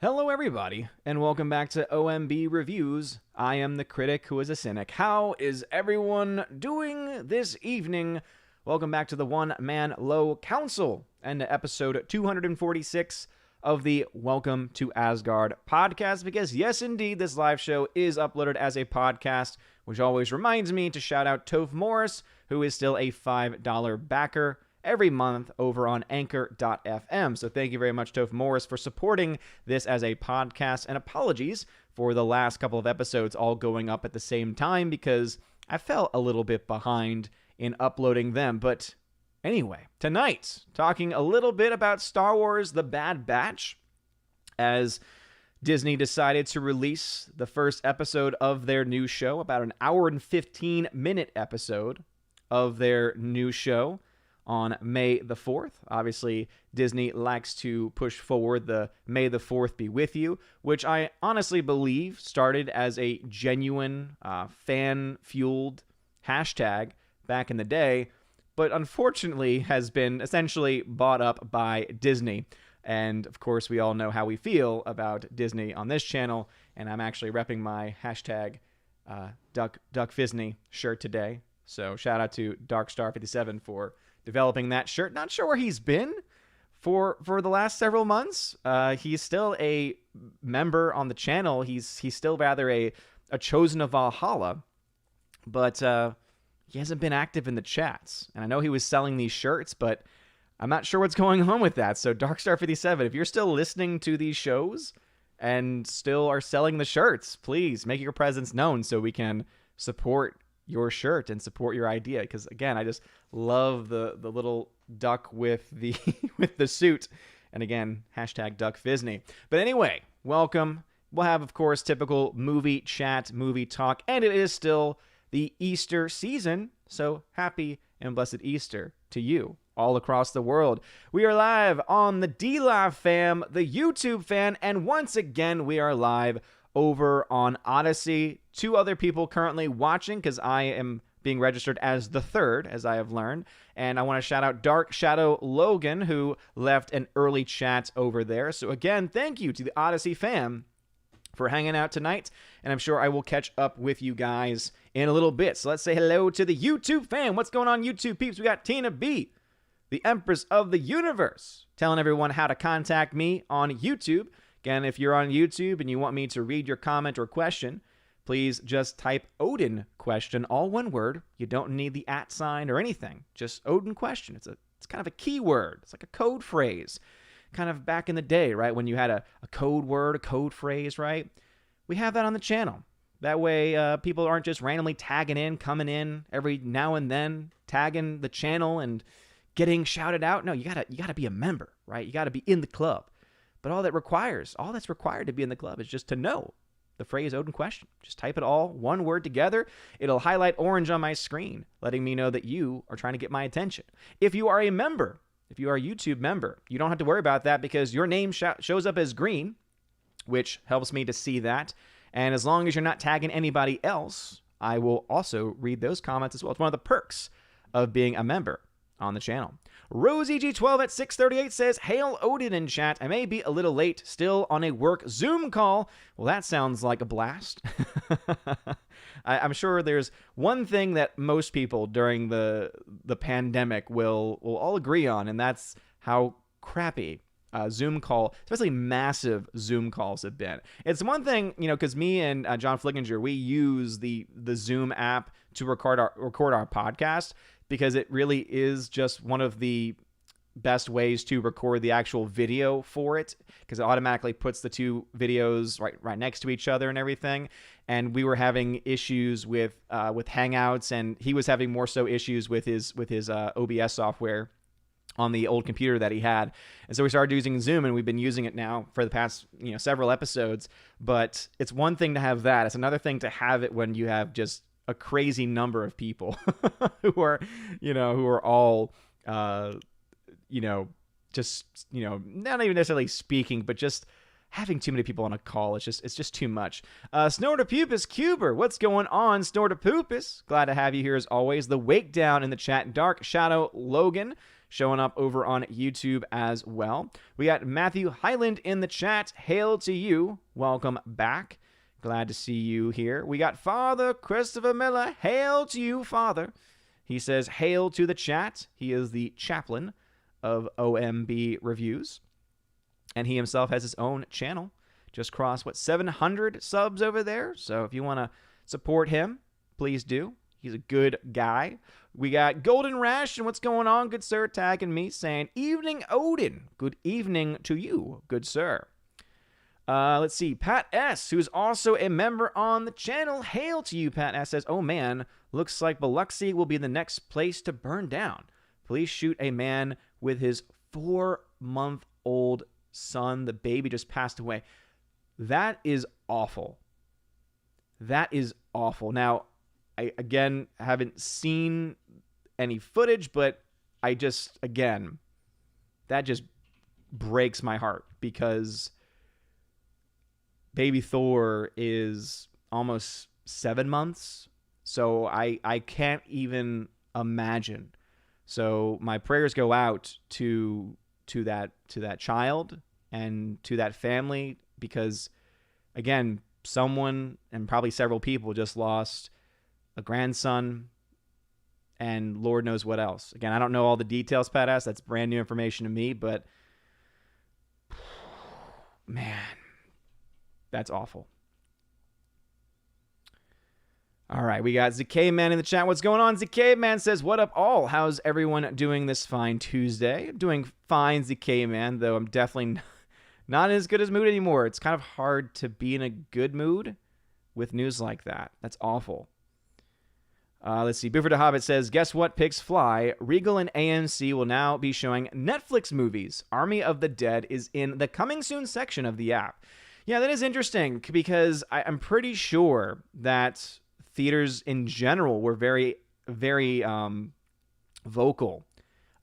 Hello everybody, and welcome back to OMB Reviews. I am the critic who is a cynic. How is everyone doing this evening? Welcome back to the One Man Low Council and to episode 246 of the Welcome to Asgard podcast, because yes, indeed, this live show is uploaded as a podcast, which always reminds me to shout out Toph Morris, who is still a $5 backer every month over on anchor.fm. So thank you very much, Toph Morris, for supporting this as a podcast, and apologies for the last couple of episodes all going up at the same time because I fell a little bit behind in uploading them. But anyway, tonight, talking a little bit about Star Wars The Bad Batch, as Disney decided to release the first episode of their new show, about an hour and 15-minute episode of their new show, on May the 4th. Obviously, Disney likes to push forward the May the 4th be with you, which I honestly believe started as a genuine fan-fueled hashtag back in the day, but unfortunately has been essentially bought up by Disney. And of course, we all know how we feel about Disney on this channel, and I'm actually repping my hashtag Duck Fisney shirt today. So shout out to Darkstar57 for developing that shirt. Not sure where he's been for the last several months. He's still a member on the channel. He's still rather a chosen of Valhalla, but he hasn't been active in the chats. And I know he was selling these shirts, but I'm not sure what's going on with that. So Darkstar57, if you're still listening to these shows and still are selling the shirts, please make your presence known so we can support your shirt and support your idea, because again, I just love the little duck with the with the suit. And again, hashtag Duck Fisney. But anyway, welcome. We'll have, of course, typical movie chat, movie talk, and it is still the Easter season, so happy and blessed Easter to you all across the world. We are live on the D-Live fam, the YouTube fan, and once again, we are live over on Odyssey. Two other people currently watching, because I am being registered as the third, as I have learned. And I want to shout out Dark Shadow Logan, who left an early chat over there. So again, thank you to the Odyssey fam for hanging out tonight. And I'm sure I will catch up with you guys in a little bit. So let's say hello to the YouTube fam. What's going on, YouTube peeps? We got Tina B, the Empress of the Universe, telling everyone how to contact me on YouTube. Again, if you're on YouTube and you want me to read your comment or question, please just type Odin question, all one word. You don't need the @ sign or anything. Just Odin question. It's kind of a keyword. It's like a code phrase. Kind of back in the day, right? When you had a code word, a code phrase, right? We have that on the channel. That way, people aren't just randomly tagging in, coming in every now and then, tagging the channel and getting shouted out. No, you gotta be a member, right? You gotta be in the club. But all that's required to be in the club is just to know the phrase Odin question. Just type it all, one word together. It'll highlight orange on my screen, letting me know that you are trying to get my attention. If you are a member, if you are a YouTube member, you don't have to worry about that because your name shows up as green, which helps me to see that. And as long as you're not tagging anybody else, I will also read those comments as well. It's one of the perks of being a member on the channel. RoseEG12 at 638 says, "Hail Odin in chat. I may be a little late, still on a work Zoom call." Well, that sounds like a blast. I'm sure there's one thing that most people during the pandemic will all agree on, and that's how crappy Zoom call, especially massive Zoom calls, have been. It's one thing, because me and John Flickinger, we use the Zoom app to record our podcast, because it really is just one of the best ways to record the actual video for it, because it automatically puts the two videos right next to each other and everything. And we were having issues with Hangouts, and he was having more so issues with his OBS software on the old computer that he had. And so we started using Zoom, and we've been using it now for the past several episodes. But it's one thing to have that. It's another thing to have it when you have just a crazy number of people who are all just not even necessarily speaking, but just having too many people on a call. It's just too much. Snortopupus Cuber, what's going on, Snortopupus? Glad to have you here as always. The Wake Down in the chat. Dark Shadow Logan showing up over on YouTube as well. We got Matthew Highland in the chat. Hail to you. Welcome back. Glad to see you here. We got Father Christopher Miller. Hail to you, Father. He says, hail to the chat. He is the chaplain of OMB Reviews. And he himself has his own channel. Just crossed, 700 subs over there. So if you want to support him, please do. He's a good guy. We got Golden Rash, and what's going on, good sir, tagging me, saying, evening, Odin. Good evening to you, good sir. Let's see, Pat S., who's also a member on the channel. Hail to you, Pat S. says, oh man, looks like Biloxi will be the next place to burn down. Police shoot a man with his 4-month-old son. The baby just passed away. That is awful. That is awful. Now, I, again, haven't seen any footage, but I just, again, that just breaks my heart because baby Thor is almost 7 months, so I can't even imagine. So my prayers go out to that child and to that family because, again, someone and probably several people just lost a grandson and Lord knows what else. Again, I don't know all the details, Pat S. That's brand new information to me, but man, that's awful. All right, we got ZK Man in the chat. What's going on? ZK Man says, what up all? How's everyone doing this fine Tuesday? I'm doing fine, ZK Man, though I'm definitely not in as good as mood anymore. It's kind of hard to be in a good mood with news like that. That's awful. Let's see. Buford the Hobbit says, guess what, pigs fly? Regal and AMC will now be showing Netflix movies. Army of the Dead is in the coming soon section of the app. Yeah, that is interesting because I'm pretty sure that theaters in general were very, very vocal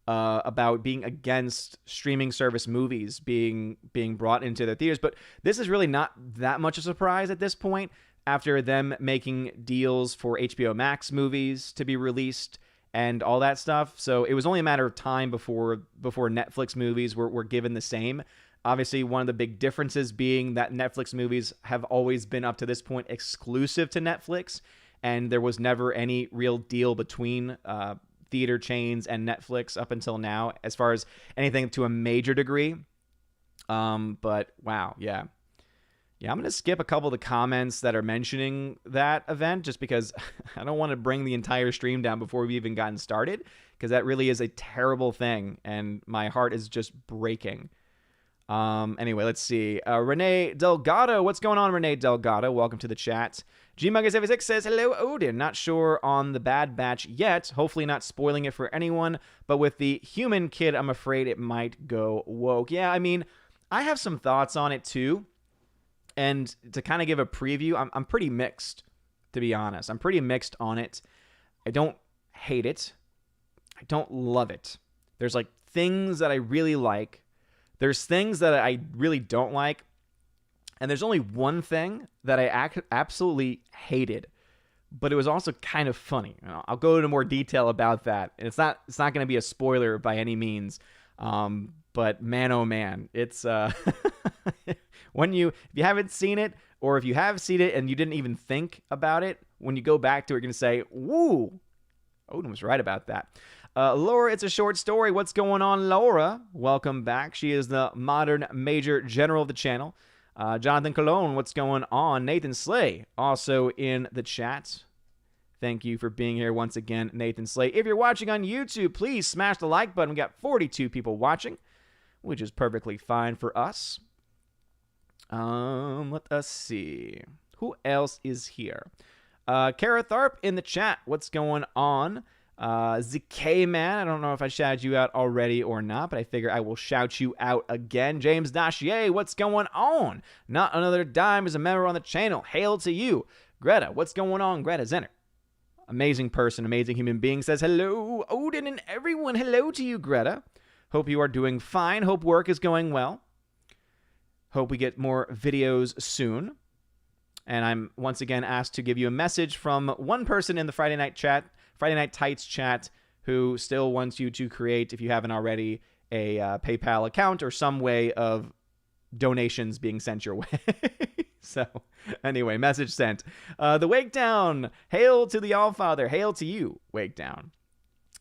about being against streaming service movies being brought into the theaters. But this is really not that much a surprise at this point after them making deals for HBO Max movies to be released and all that stuff. So it was only a matter of time before Netflix movies were given the same. Obviously, one of the big differences being that Netflix movies have always been up to this point exclusive to Netflix, and there was never any real deal between theater chains and Netflix up until now, as far as anything to a major degree. But wow, yeah. Yeah, I'm going to skip a couple of the comments that are mentioning that event just because I don't want to bring the entire stream down before we've even gotten started, because that really is a terrible thing, and my heart is just breaking. Anyway, let's see. Renee Delgado. What's going on, Renee Delgado? Welcome to the chat. GMugger76 says, hello, Odin. Not sure on the Bad Batch yet. Hopefully not spoiling it for anyone. But with the human kid, I'm afraid it might go woke. Yeah, I mean, I have some thoughts on it too. And to kind of give a preview, I'm pretty mixed, to be honest. I'm pretty mixed on it. I don't hate it. I don't love it. There's like things that I really like. There's things that I really don't like. And there's only one thing that I absolutely hated. But it was also kind of funny. I'll go into more detail about that. And it's not going to be a spoiler by any means. But man, oh man, it's if you haven't seen it, or if you have seen it and you didn't even think about it, when you go back to it, you're going to say, woo, Odin was right about that. Laura, it's a short story. What's going on, Laura? Welcome back. She is the modern major general of the channel. Jonathan Cologne, what's going on? Nathan Slay, also in the chat. Thank you for being here once again, Nathan Slay. If you're watching on YouTube, please smash the like button. We got 42 people watching, which is perfectly fine for us. Let us see. Who else is here? Kara Tharp in the chat. What's going on? ZK Man. I don't know if I shouted you out already or not, but I figure I will shout you out again. James Dashier, what's going on? Not Another Dime is a member on the channel. Hail to you. Greta, what's going on? Greta Zenner. Amazing person, amazing human being, says hello, Odin and everyone. Hello to you, Greta. Hope you are doing fine. Hope work is going well. Hope we get more videos soon. And I'm once again asked to give you a message from one person in the Friday Night Tights chat who still wants you to create, if you haven't already, a PayPal account or some way of donations being sent your way. So, anyway, message sent. The Wake Down. Hail to the All-Father. Hail to you, Wake Down.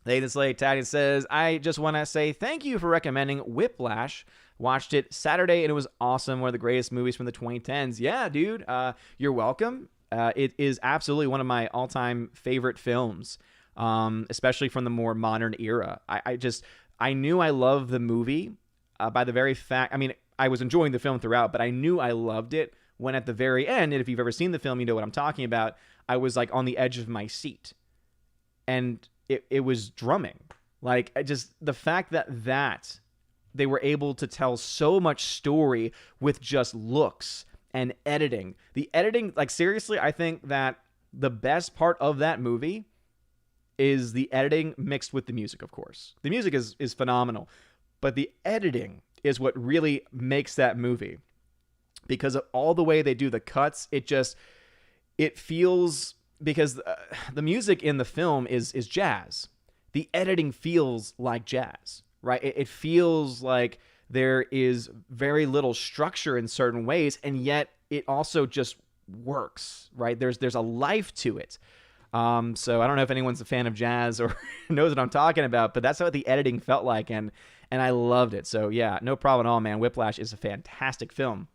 Nathan Slade Taddy says, I just want to say thank you for recommending Whiplash. Watched it Saturday, and it was awesome. One of the greatest movies from the 2010s. Yeah, dude, you're welcome. It is absolutely one of my all-time favorite films, especially from the more modern era. I knew I loved the movie by the very fact, I mean, I was enjoying the film throughout, but I knew I loved it when at the very end, and if you've ever seen the film, you know what I'm talking about, I was like on the edge of my seat. And it was drumming. Like, the fact that they were able to tell so much story with just looks and editing. The editing, like, seriously, I think that the best part of that movie is the editing mixed with the music, of course. The music is phenomenal, but the editing is what really makes that movie. Because of all the way they do the cuts, it feels, because the music in the film is jazz. The editing feels like jazz, right? It feels like there is very little structure in certain ways, and yet it also just works, right? There's a life to it. So I don't know if anyone's a fan of jazz or knows what I'm talking about, but that's what the editing felt like, and I loved it. So yeah, no problem at all, man. Whiplash is a fantastic film.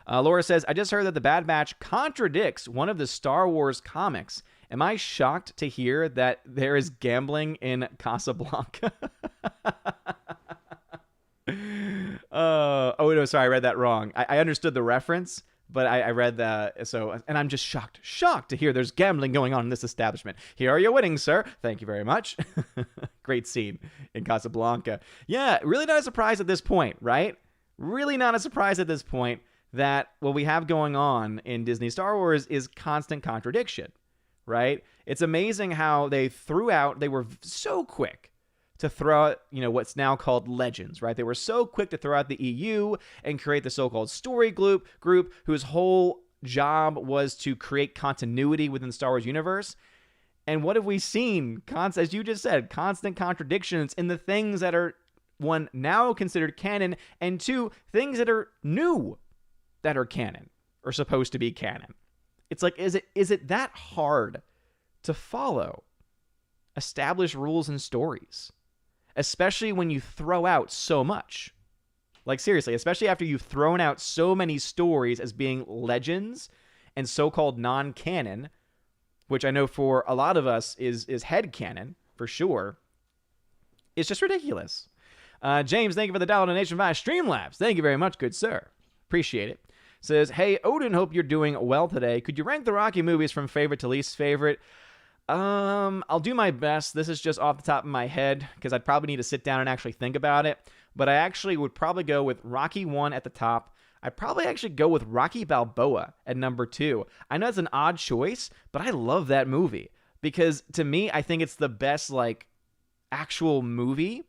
Laura says, I just heard that The Bad Batch contradicts one of the Star Wars comics. Am I shocked to hear that there is gambling in Casablanca? Oh, no, sorry, I read that wrong. I understood the reference, but I read that, and I'm just shocked to hear there's gambling going on in this establishment. Here are your winnings, sir. Thank you very much. Great scene in Casablanca. Yeah, really not a surprise at this point, right? Really not a surprise at this point that what we have going on in Disney Star Wars is constant contradiction, right? It's amazing how they were so quick to throw out, what's now called Legends, right? They were so quick to throw out the EU and create the so-called story group whose whole job was to create continuity within the Star Wars universe. And what have we seen? As you just said, constant contradictions in the things that are, one, now considered canon, and two, things that are new that are canon or supposed to be canon. It's like, is it that hard to follow established rules and stories, especially when you throw out so much? Like, seriously, especially after you've thrown out so many stories as being legends and so-called non-canon, which I know for a lot of us is head canon for sure. It's just ridiculous. James, thank you for the dollar donation via Streamlabs. Thank you very much, good sir. Appreciate it. Says, hey, Odin, hope you're doing well today. Could you rank the Rocky movies from favorite to least favorite? I'll do my best. This is just off the top of my head because I'd probably need to sit down and actually think about it. But I actually would probably go with Rocky 1 at the top. I'd probably actually go with Rocky Balboa at number 2. I know it's an odd choice, but I love that movie because to me, I think it's the best, like, actual movie.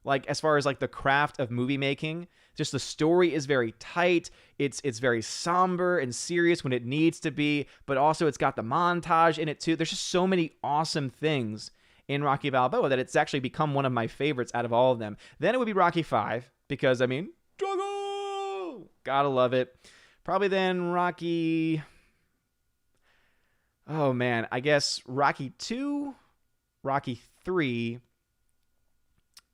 Like, as far as, like, the craft of movie making, just the story is very tight. It's very somber and serious when it needs to be, but also it's got the montage in it too. There's just so many awesome things in Rocky Balboa that it's actually become one of my favorites out of all of them. Then it would be Rocky 5 because, I mean, Drago! Gotta love it. Probably then Rocky... Oh, man. I guess Rocky 2, Rocky 3...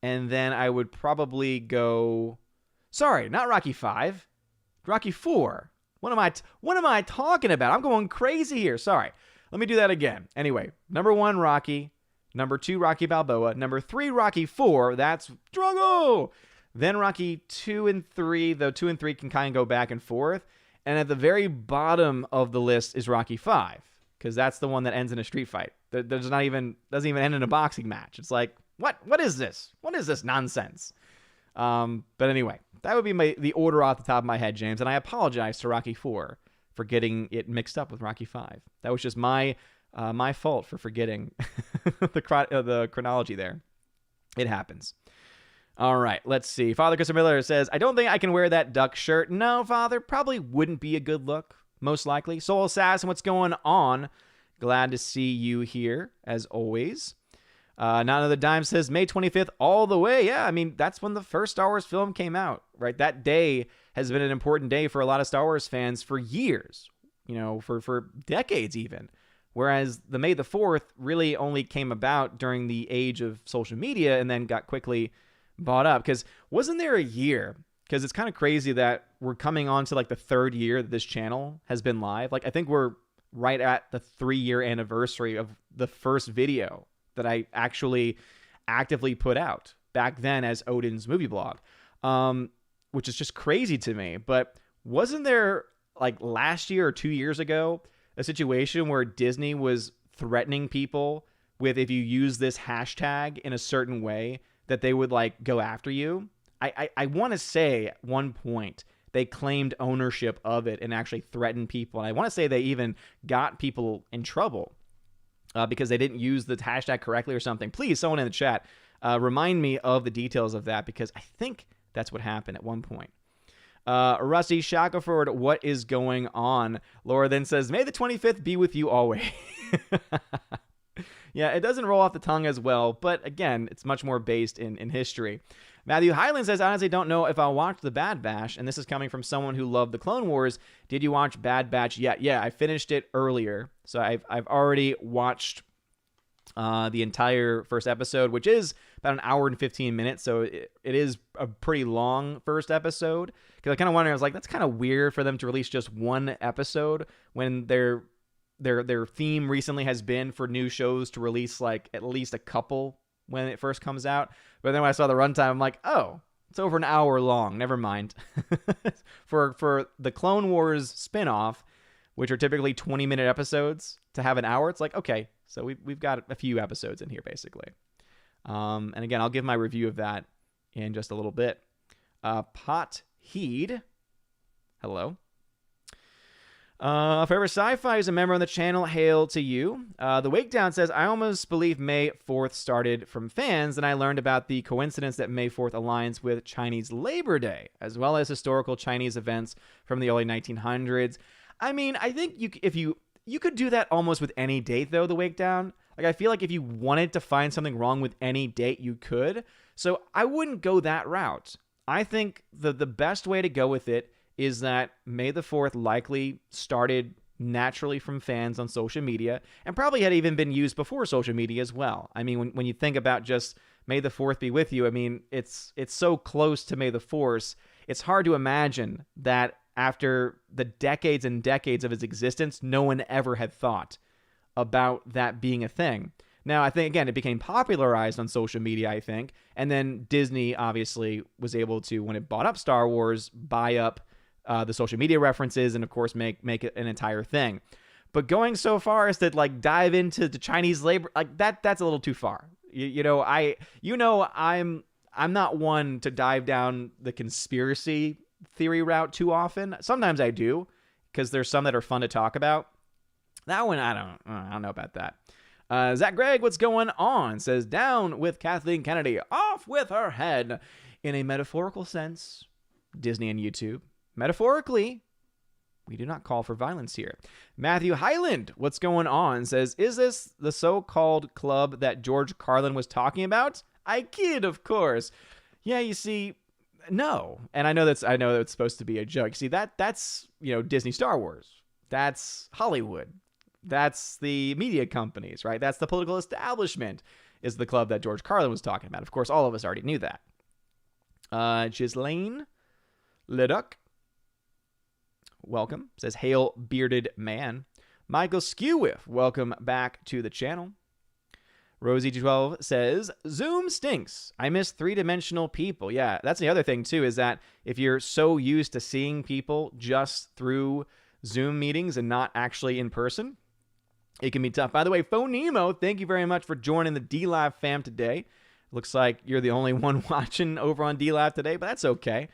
And then I would probably go... Sorry, not Rocky 5. Rocky 4. What am I talking about? I'm going crazy here. Sorry. Let me do that again. Anyway, number 1, Rocky. Number 2, Rocky Balboa. Number 3, Rocky 4. That's Drago. Then Rocky 2 and 3, though 2 and 3 can kind of go back and forth. And at the very bottom of the list is Rocky 5, because that's the one that ends in a street fight. Doesn't even end in a boxing match. It's like, what is this? What is this nonsense? But anyway, that would be the order off the top of my head, James. And I apologize to Rocky 4 for getting it mixed up with Rocky 5. That was just my fault for forgetting the chronology there. It happens. All right, let's see. Father Christopher Miller says, I don't think I can wear that duck shirt. No, Father, probably wouldn't be a good look, most likely. Soul Assassin, what's going on? Glad to see you here, as always. Not Another Dime says May 25th all the way. Yeah, I mean, that's when the first Star Wars film came out, right? That day has been an important day for a lot of Star Wars fans for years, for decades even. Whereas the May the 4th really only came about during the age of social media and then got quickly bought up. Because wasn't there a year? Because it's kind of crazy that we're coming on to like the third year that this channel has been live. Like, I think we're right at the 3-year anniversary of the first video that I actually actively put out back then as Odin's movie blog, which is just crazy to me. But wasn't there like last year or 2 years ago a situation where Disney was threatening people with, if you use this hashtag in a certain way, that they would like go after you? I want to say at one point they claimed ownership of it and actually threatened people. And I want to say they even got people in trouble because they didn't use the hashtag correctly or something. Please, someone in the chat, remind me of the details of that, because I think that's what happened at one point. Rusty Shackelford, what is going on? Laura then says, May the 25th be with you always. Yeah, it doesn't roll off the tongue as well, but again, it's much more based in history. Matthew Highland says, I honestly don't know if I'll watch The Bad Batch, and this is coming from someone who loved the Clone Wars. Did you watch Bad Batch yet? Yeah, I finished it earlier, so I've already watched the entire first episode, which is about an hour and 15 minutes, so it is a pretty long first episode, because I kind of wondered, I was like, that's kind of weird for them to release just one episode when their theme recently has been for new shows to release like at least a couple when it first comes out. But then when I saw the runtime, I'm like, oh, it's over an hour long. Never mind. For the Clone Wars spinoff, which are typically 20-minute episodes, to have an hour, it's like, okay, so we've got a few episodes in here, basically. And again, I'll give my review of that in just a little bit. Pot Heed, hello. Forever Sci-Fi is a member on the channel. Hail to you. The Wakedown says, I almost believe May 4th started from fans, and I learned about the coincidence that May 4th aligns with Chinese Labor Day, as well as historical Chinese events from the early 1900s. I mean, I think you could do that almost with any date, though, the Wakedown. Like, I feel like if you wanted to find something wrong with any date, you could. So I wouldn't go that route. I think the best way to go with it is that May the 4th likely started naturally from fans on social media, and probably had even been used before social media as well. I mean, when you think about just May the 4th be with you, I mean, it's so close to May the 4th, it's hard to imagine that after the decades and decades of its existence, no one ever had thought about that being a thing. Now, I think, again, it became popularized on social media, I think, and then Disney obviously was able to, when it bought up Star Wars, buy up the social media references and, of course, make it an entire thing. But going so far as to like dive into the Chinese labor, like that's a little too far. I'm not one to dive down the conspiracy theory route too often. Sometimes I do, because there's some that are fun to talk about. That one, I don't know about that. Zach Gregg, what's going on? Says, down with Kathleen Kennedy, off with her head. In a metaphorical sense, Disney and YouTube. Metaphorically, we do not call for violence here. Matthew Highland, what's going on? Says, is this the so-called club that George Carlin was talking about? I kid, of course. Yeah, you see, no. And I know that's supposed to be a joke. See, that's Disney Star Wars. That's Hollywood. That's the media companies, right? That's the political establishment, is the club that George Carlin was talking about. Of course, all of us already knew that. Ghislaine Leduc, welcome. Says, hail, bearded man. Michael Skewiff, welcome back to the channel. Rosie12 says, Zoom stinks. I miss three-dimensional people. Yeah, that's the other thing, too, is that if you're so used to seeing people just through Zoom meetings and not actually in person, it can be tough. By the way, Phonemo, thank you very much for joining the D-Live fam today. Looks like you're the only one watching over on D-Live today, but that's okay,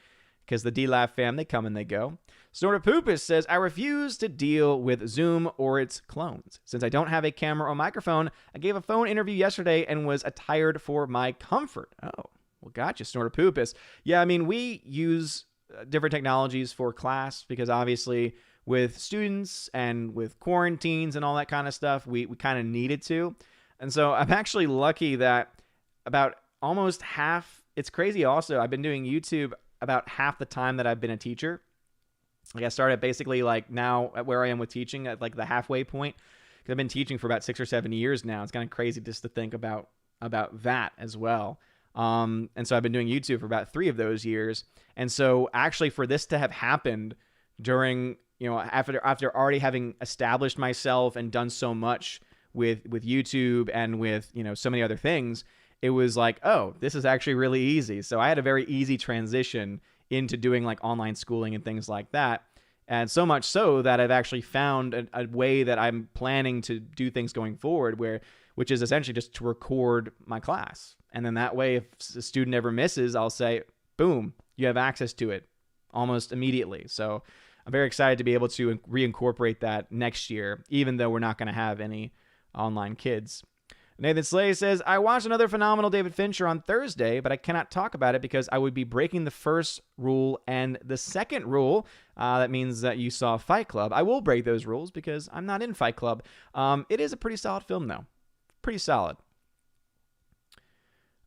because the D-Live fam, they come and they go. Snorter Poopus says, I refuse to deal with Zoom or its clones. Since I don't have a camera or microphone, I gave a phone interview yesterday and was attired for my comfort. Oh, well, gotcha, Snorter Poopus. Yeah, I mean, we use different technologies for class because obviously with students and with quarantines and all that kind of stuff, we kind of needed to. And so I'm actually lucky that about almost half, it's crazy also, I've been doing YouTube about half the time that I've been a teacher. Like I started basically like now at where I am with teaching at like the halfway point, because I've been teaching for about 6 or 7 years now. It's kind of crazy just to think about that as well. And so I've been doing YouTube for about 3 of those years. And so actually for this to have happened during, after already having established myself and done so much with YouTube and with, so many other things, it was like, oh, this is actually really easy. So I had a very easy transition into doing like online schooling and things like that. And so much so that I've actually found a way that I'm planning to do things going forward, which is essentially just to record my class. And then that way, if a student ever misses, I'll say, boom, you have access to it almost immediately. So I'm very excited to be able to reincorporate that next year, even though we're not going to have any online kids. Nathan Slay says, I watched another phenomenal David Fincher on Thursday, but I cannot talk about it because I would be breaking the first rule and the second rule. That means that you saw Fight Club. I will break those rules because I'm not in Fight Club. It is a pretty solid film, though. Pretty solid.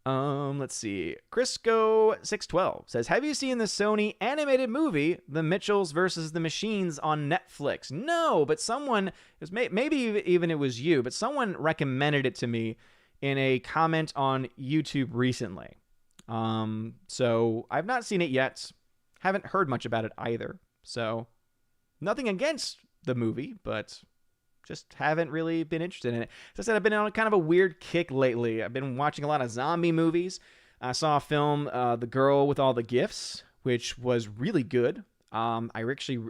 Let's see. Crisco612 says, have you seen the Sony animated movie, The Mitchells versus the Machines, on Netflix? No, but someone, maybe even it was you, but someone recommended it to me in a comment on YouTube recently. So I've not seen it yet. Haven't heard much about it either. So nothing against the movie, but just haven't really been interested in it. As I said, I've been on kind of a weird kick lately. I've been watching a lot of zombie movies. I saw a film, The Girl with All the Gifts, which was really good. I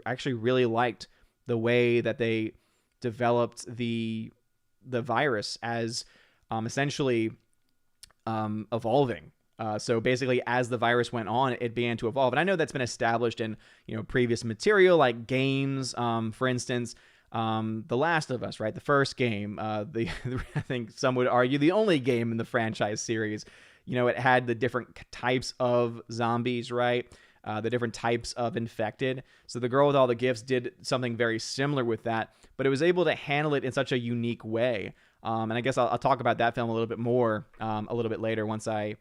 actually really liked the way that they developed the virus as essentially evolving. So basically, as the virus went on, it began to evolve. And I know that's been established in previous material, like games, for instance. The Last of Us, right? The first game, I think some would argue the only game in the franchise series. It had the different types of zombies, right? The different types of infected. So The Girl with All the Gifts did something very similar with that, but it was able to handle it in such a unique way. And I guess I'll talk about that film a little bit more a little bit later once I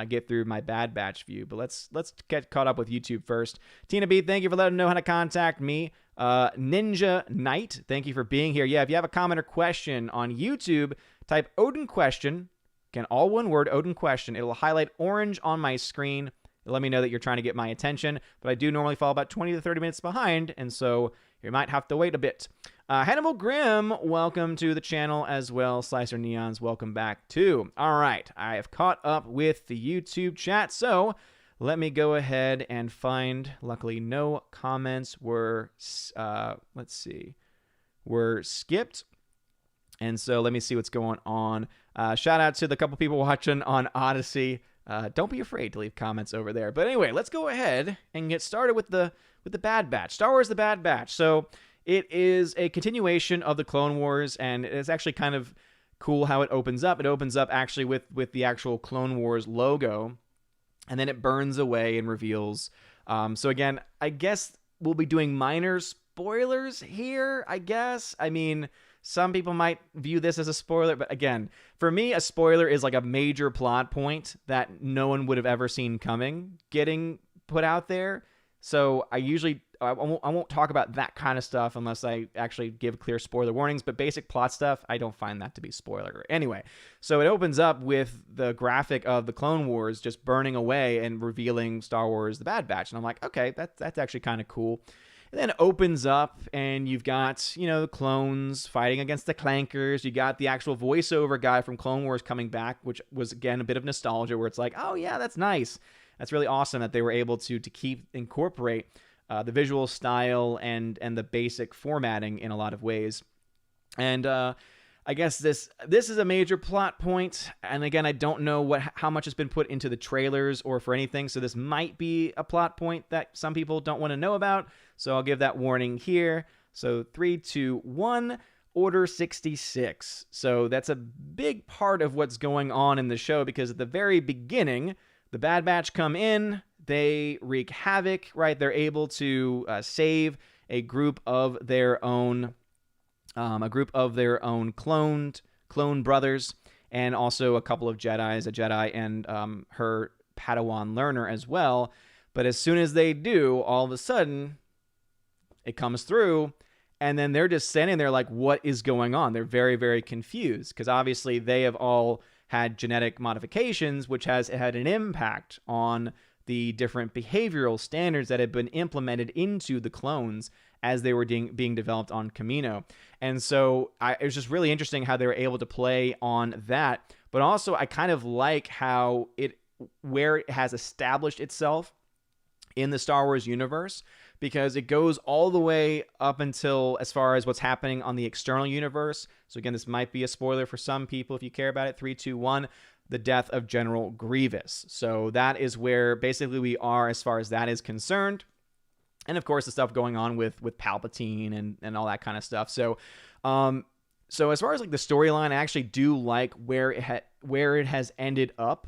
get through my Bad Batch view. But let's get caught up with YouTube first. Tina B, thank you for letting me know how to contact me. Ninja Knight, thank you for being here. Yeah, if you have a comment or question on YouTube, type Odin question. Again, all one word, Odin question. It'll highlight orange on my screen. It'll let me know that you're trying to get my attention. But I do normally fall about 20 to 30 minutes behind, and so you might have to wait a bit. Hannibal Grimm, welcome to the channel as well. Slicer Neons, welcome back too. All right, I have caught up with the YouTube chat, so let me go ahead and find, luckily no comments were, were skipped. And so let me see what's going on. Shout out to the couple people watching on Odyssey. Don't be afraid to leave comments over there. But anyway, let's go ahead and get started with the Bad Batch. Star Wars The Bad Batch. So it is a continuation of the Clone Wars, and it's actually kind of cool how it opens up. It opens up actually with the actual Clone Wars logo, and then it burns away and reveals. So again, I guess we'll be doing minor spoilers here, I guess. I mean, some people might view this as a spoiler, but again, for me, a spoiler is like a major plot point that no one would have ever seen coming getting put out there. So I won't talk about that kind of stuff unless I actually give clear spoiler warnings, but basic plot stuff, I don't find that to be spoiler. Anyway, so it opens up with the graphic of the Clone Wars just burning away and revealing Star Wars The Bad Batch. And I'm like, okay, that's actually kind of cool. And then it opens up and you've got, the clones fighting against the clankers. You got the actual voiceover guy from Clone Wars coming back, which was, again, a bit of nostalgia where it's like, oh, yeah, that's nice. That's really awesome that they were able to incorporate the visual style and the basic formatting in a lot of ways. And I guess this is a major plot point. And again, I don't know how much has been put into the trailers or for anything. So this might be a plot point that some people don't want to know about. So I'll give that warning here. So 3, 2, 1. Order 66. So that's a big part of what's going on in the show, because at the very beginning, the Bad Batch come in, they wreak havoc, right? They're able to save a group of their own clone brothers, and also a couple of Jedis, a Jedi and her Padawan learner as well. But as soon as they do, all of a sudden, it comes through, and then they're just standing there like, what is going on? They're very, very confused because obviously they have all had genetic modifications, which has had an impact on the different behavioral standards that have been implemented into the clones as they were being developed on Kamino. And so it was just really interesting how they were able to play on that. But also, I kind of like where it has established itself in the Star Wars universe, because it goes all the way up until as far as what's happening on the external universe. So again, this might be a spoiler for some people if you care about it. 3, 2, 1, the death of General Grievous. So that is where basically we are as far as that is concerned. And of course, the stuff going on with Palpatine and all that kind of stuff. So as far as like the storyline, I actually do like where it has ended up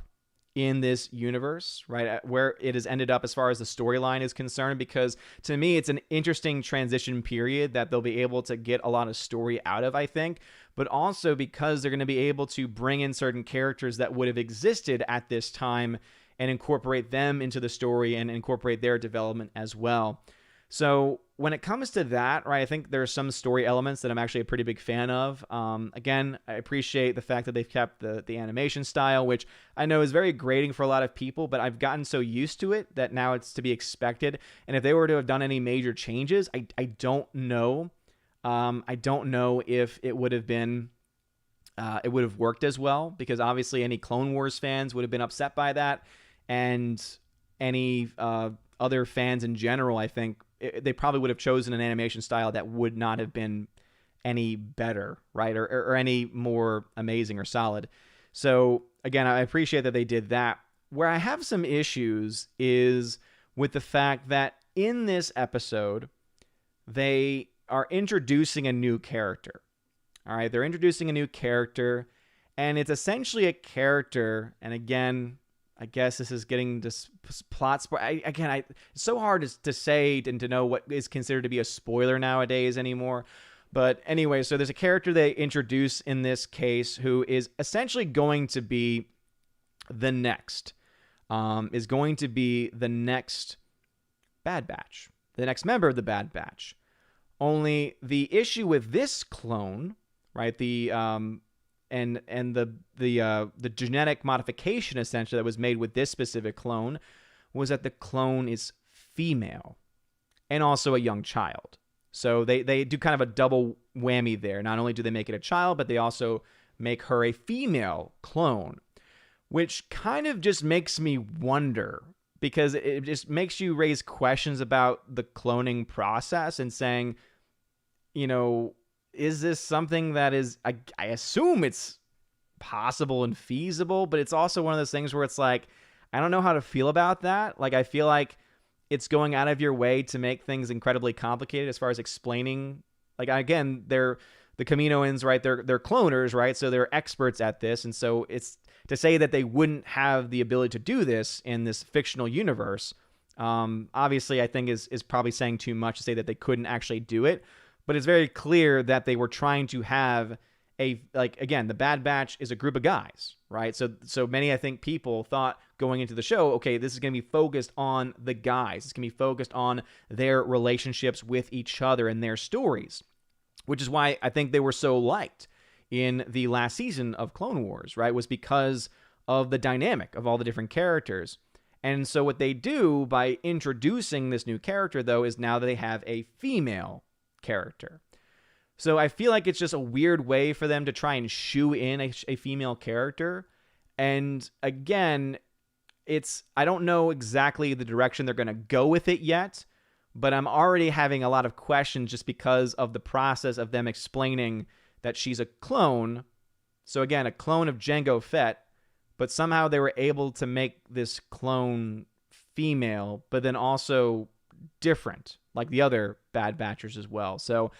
in this universe, right? Where it has ended up as far as the storyline is concerned, because to me, it's an interesting transition period that they'll be able to get a lot of story out of, I think, but also because they're going to be able to bring in certain characters that would have existed at this time and incorporate them into the story and incorporate their development as well. So when it comes to that, right, I think there are some story elements that I'm actually a pretty big fan of. Again, I appreciate the fact that they've kept the animation style, which I know is very grating for a lot of people, but I've gotten so used to it that now it's to be expected. And if they were to have done any major changes, I don't know. I don't know if it would have been, it would have worked as well, because obviously any Clone Wars fans would have been upset by that. And any other fans in general, I think, they probably would have chosen an animation style that would not have been any better, right? Or any more amazing or solid. So again, I appreciate that they did that. Where I have some issues is with the fact that in this episode, they are introducing a new character. All right, they're introducing a new character, and it's essentially a character, and again, I guess this is getting to plot spoil. It's so hard to say and to know what is considered to be a spoiler nowadays anymore. But anyway, so there's a character they introduce in this case who is essentially going to be the next, Bad Batch, the next member of the Bad Batch. Only the issue with this clone, right? And the genetic modification essentially that was made with this specific clone was that the clone is female and also a young child. So they do kind of a double whammy there. Not only do they make it a child, but they also make her a female clone, which kind of just makes me wonder, because it just makes you raise questions about the cloning process and saying, you know, is this something that is, I assume it's possible and feasible, but it's also one of those things where it's like, I don't know how to feel about that. Like, I feel like it's going out of your way to make things incredibly complicated as far as explaining. Like, again, they're the Kaminoans, right? They're cloners, right? So they're experts at this. And so it's to say that they wouldn't have the ability to do this in this fictional universe. Obviously, I think is probably saying too much to say that they couldn't actually do it. But it's very clear that they were trying to have again, the Bad Batch is a group of guys, right? So many, I think, people thought going into the show, okay, this is going to be focused on the guys. It's going to be focused on their relationships with each other and their stories, which is why I think they were so liked in the last season of Clone Wars, right? Was because of the dynamic of all the different characters. And so what they do by introducing this new character, though, is now they have a female character. So I feel like it's just a weird way for them to try and shoe in a female character. And again, I don't know exactly the direction they're going to go with it yet, but I'm already having a lot of questions just because of the process of them explaining that she's a clone. So again, a clone of Jango Fett, but somehow they were able to make this clone female, but then also different, like the other Bad Batchers as well. So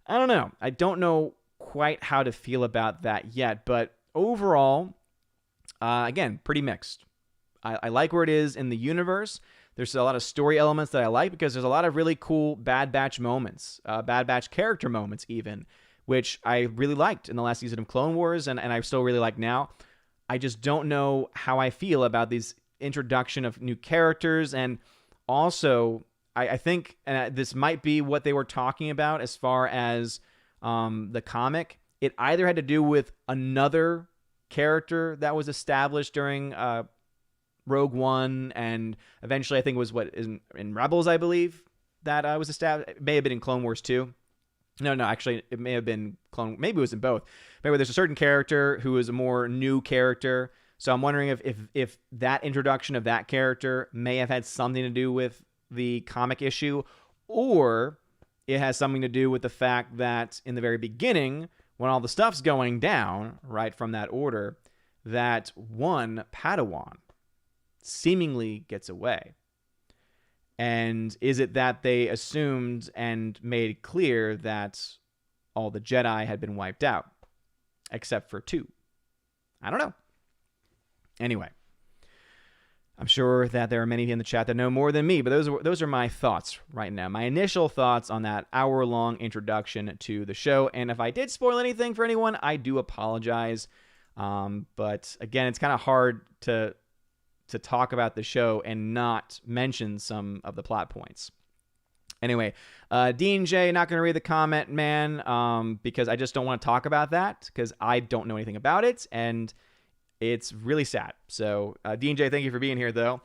I don't know. I don't know quite how to feel about that yet, but overall, again, pretty mixed. I like where it is in the universe. There's a lot of story elements that I like because there's a lot of really cool Bad Batch moments, Bad Batch character moments even, which I really liked in the last season of Clone Wars, and I still really like now. I just don't know how I feel about this introduction of new characters, and also I think this might be what they were talking about as far as the comic. It either had to do with another character that was established during Rogue One, and eventually I think it was in Rebels, I believe, that was established. It may have been in Clone Wars too. No, actually, it may have been maybe it was in both. Maybe there's a certain character who is a more new character. So I'm wondering if that introduction of that character may have had something to do with the comic issue, or it has something to do with the fact that in the very beginning, when all the stuff's going down, right from that order, that one Padawan seemingly gets away. And is it that they assumed and made clear that all the Jedi had been wiped out, except for 2? I don't know. Anyway, I'm sure that there are many in the chat that know more than me, but those are my thoughts right now. My initial thoughts on that hour-long introduction to the show. And if I did spoil anything for anyone, I do apologize. But again, it's kind of hard to talk about the show and not mention some of the plot points. Anyway, Dean J, not going to read the comment, man, because I just don't want to talk about that because I don't know anything about it, and it's really sad. So, Dean J, thank you for being here, though.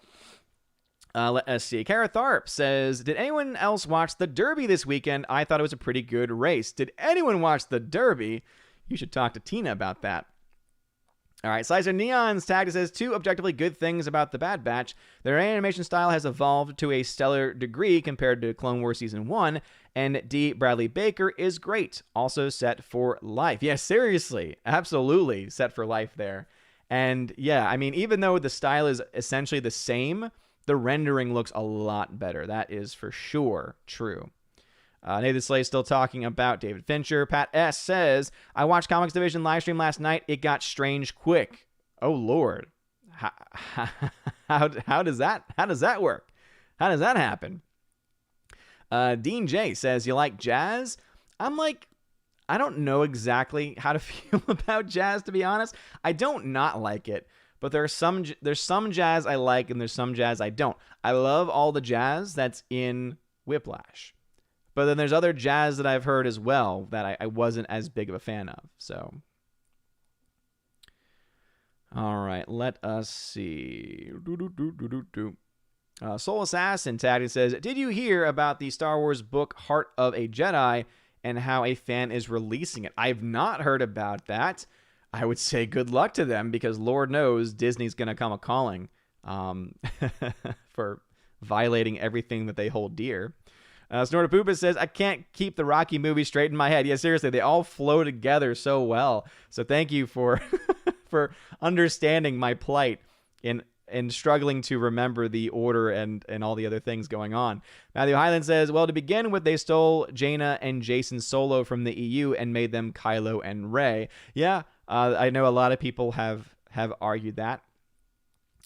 Let us see. Kara Tharp says, did anyone else watch the Derby this weekend? I thought it was a pretty good race. Did anyone watch the Derby? You should talk to Tina about that. All right, Sizer Neon's tagged. It says 2 objectively good things about the Bad Batch. Their animation style has evolved to a stellar degree compared to Clone Wars Season 1, and D. Bradley Baker is great, also set for life. Yeah, seriously, absolutely set for life there. And yeah, I mean, even though the style is essentially the same, the rendering looks a lot better. That is for sure true. Nathan Slay still talking about David Fincher. Pat S says, I watched Comics Division livestream last night. It got strange quick. Oh, Lord. How does that work? How does that happen? Dean J says, you like jazz? I'm like, I don't know exactly how to feel about jazz, to be honest. I don't not like it, but there's some jazz I like and there's some jazz I don't. I love all the jazz that's in Whiplash. But then there's other jazz that I've heard as well that I wasn't as big of a fan of. So, all right, let us see. Soul Assassin tagged and says, did you hear about the Star Wars book Heart of a Jedi and how a fan is releasing it? I've not heard about that. I would say good luck to them because Lord knows Disney's going to come a-calling for violating everything that they hold dear. Snortapoopa says, I can't keep the Rocky movie straight in my head. Yeah, seriously, they all flow together so well. So thank you for for understanding my plight in struggling to remember the order and all the other things going on. Matthew Highland says, well, to begin with, they stole Jaina and Jason Solo from the EU and made them Kylo and Rey. Yeah, I know a lot of people have argued that.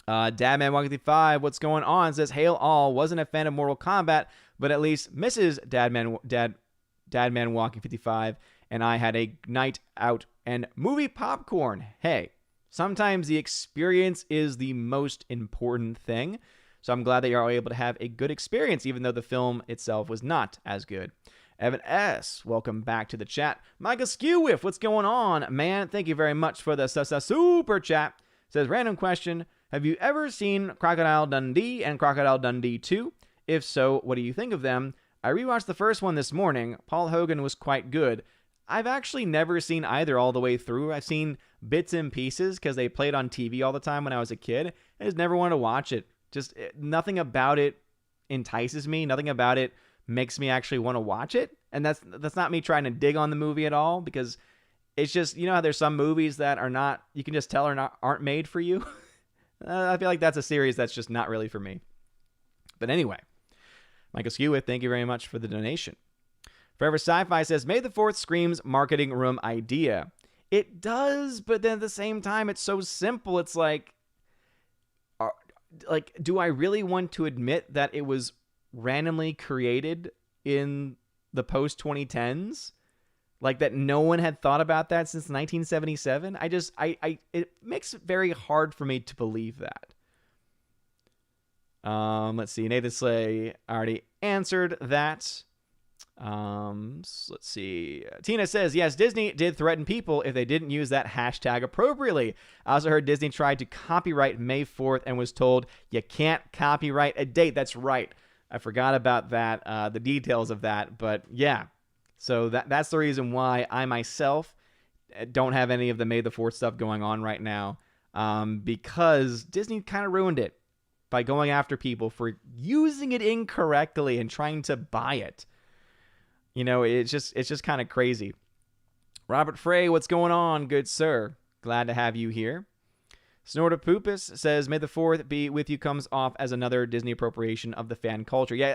Dadman155, what's going on? Says, hail all, wasn't a fan of Mortal Kombat, but at least Mrs. Dadman Walking 55 and I had a night out and movie popcorn. Hey, sometimes the experience is the most important thing. So I'm glad that you're all able to have a good experience, even though the film itself was not as good. Evan S., welcome back to the chat. Michael Skewiff, what's going on? Man, thank you very much for the super chat. Says, random question. Have you ever seen Crocodile Dundee and Crocodile Dundee 2? If so, what do you think of them? I rewatched the first one this morning. Paul Hogan was quite good. I've actually never seen either all the way through. I've seen bits and pieces because they played on TV all the time when I was a kid. I just never wanted to watch it. Just nothing about it entices me. Nothing about it makes me actually want to watch it. And that's not me trying to dig on the movie at all, because it's just, you know how there's some movies that are not, you can just tell aren't made for you. I feel like that's a series that's just not really for me. But anyway, Michael Skewitt, thank you very much for the donation. Forever Sci-Fi says, May the 4th screams marketing room idea. It does, but then at the same time, it's so simple. It's like, do I really want to admit that it was randomly created in the post-2010s? Like that no one had thought about that since 1977. It makes it very hard for me to believe that. Let's see. Nathan Slay already answered that. Let's see. Tina says, yes, Disney did threaten people if they didn't use that hashtag appropriately. I also heard Disney tried to copyright May 4th and was told you can't copyright a date. That's right. I forgot about that, the details of that. But yeah, so that's the reason why I myself don't have any of the May the 4th stuff going on right now, because Disney kind of ruined it by going after people for using it incorrectly and trying to buy it. You know, it's just kind of crazy. Robert Frey, what's going on, good sir? Glad to have you here. Snortapoopus says, May the 4th be with you comes off as another Disney appropriation of the fan culture. Yeah,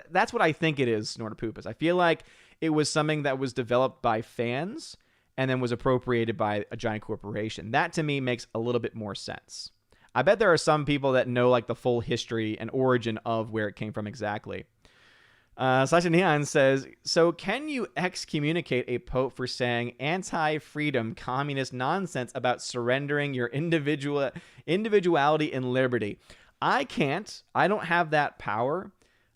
that's what I think it is, Snortapoopus. I feel like it was something that was developed by fans and then was appropriated by a giant corporation. That, to me, makes a little bit more sense. I bet there are some people that know like the full history and origin of where it came from exactly. Sasha Neon says, so can you excommunicate a pope for saying anti-freedom communist nonsense about surrendering your individuality and liberty? I can't. I don't have that power.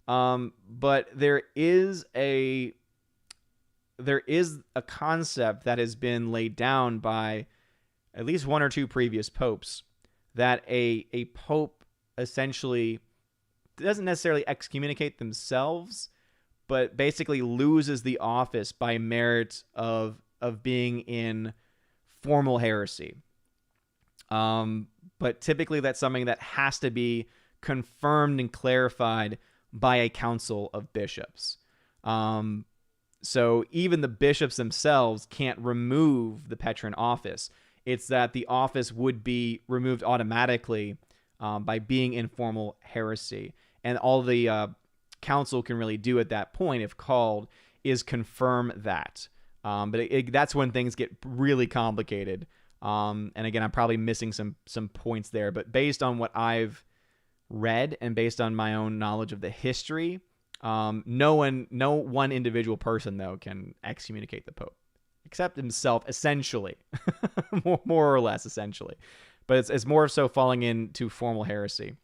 But there is a concept that has been laid down by at least one or two previous popes that a pope essentially doesn't necessarily excommunicate themselves, but basically loses the office by merit of being in formal heresy. But typically that's something that has to be confirmed and clarified by a council of bishops. So even the bishops themselves can't remove the Petrine office. It's that the office would be removed automatically by being in formal heresy. And all the council can really do at that point, if called, is confirm that. But that's when things get really complicated. And again, I'm probably missing some points there. But based on what I've read and based on my own knowledge of the history, no one individual person, though, can excommunicate the Pope. Except himself, essentially. more or less, essentially. But it's more so falling into formal heresy.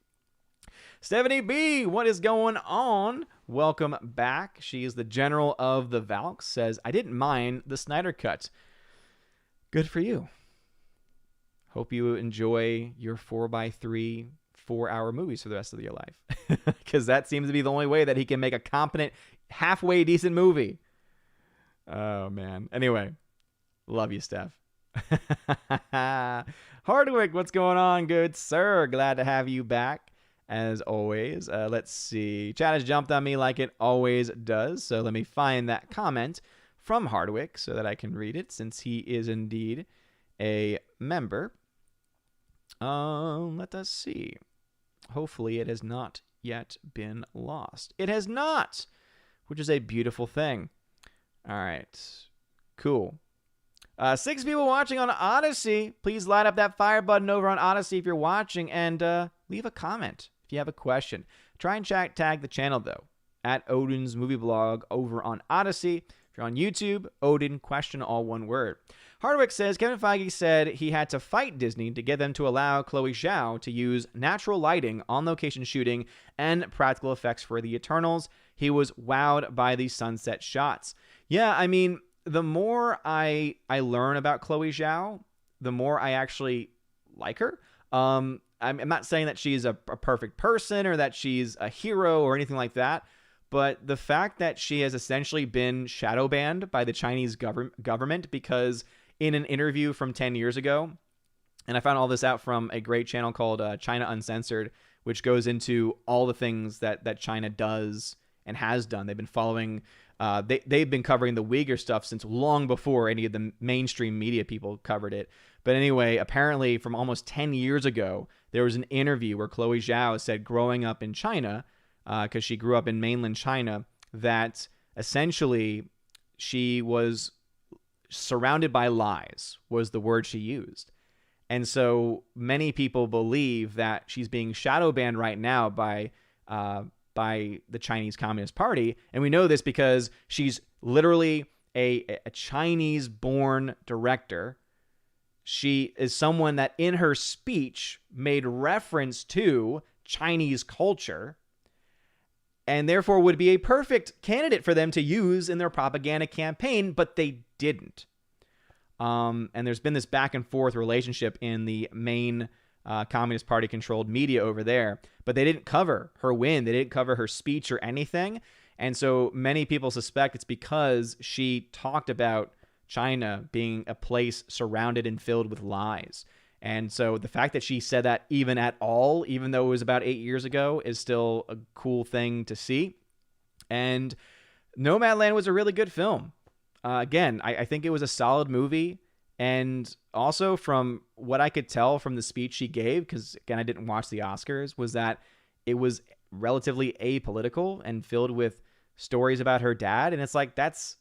Stephanie B, what is going on? Welcome back. She is the general of the Valks. Says, I didn't mind the Snyder Cut. Good for you. Hope you enjoy your 4x3 4-hour movies for the rest of your life. Because that seems to be the only way that he can make a competent, halfway decent movie. Oh, man. Anyway, love you, Steph. Hardwick, what's going on, good sir? Glad to have you back, as always. Let's see. Chat has jumped on me like it always does, so let me find that comment from Hardwick so that I can read it, since he is indeed a member. Let us see. Hopefully it has not yet been lost. It has not, which is a beautiful thing. All right. Cool. 6 people watching on Odyssey. Please light up that fire button over on Odyssey if you're watching, and leave a comment if you have a question. Try and tag the channel, though, at Odin's Movie Blog over on Odyssey. If you're on YouTube, Odin, question, all one word. Hardwick says, Kevin Feige said he had to fight Disney to get them to allow Chloe Zhao to use natural lighting, on-location shooting, and practical effects for the Eternals. He was wowed by the sunset shots. Yeah, I mean, the more I learn about Chloe Zhao, the more I actually like her. I'm not saying that she's a perfect person or that she's a hero or anything like that, but the fact that she has essentially been shadow banned by the Chinese government because in an interview from 10 years ago, and I found all this out from a great channel called China Uncensored, which goes into all the things that China does and has done. They've been following... They've been covering the Uyghur stuff since long before any of the mainstream media people covered it. But anyway, apparently from almost 10 years ago, there was an interview where Chloe Zhao said growing up in China, because she grew up in mainland China, that essentially she was surrounded by lies, was the word she used. And so many people believe that she's being shadow banned right now by the Chinese Communist Party. And we know this because she's literally a Chinese-born director. She is someone that in her speech made reference to Chinese culture and therefore would be a perfect candidate for them to use in their propaganda campaign, but they didn't. And there's been this back and forth relationship in the main Communist Party controlled media over there, but they didn't cover her win. They didn't cover her speech or anything. And so many people suspect it's because she talked about China being a place surrounded and filled with lies. And so the fact that she said that even at all, even though it was about 8 years ago, is still a cool thing to see. And Nomadland was a really good film. Again, I think it was a solid movie. And also from what I could tell from the speech she gave, because again, I didn't watch the Oscars, was that it was relatively apolitical and filled with stories about her dad. And it's like, that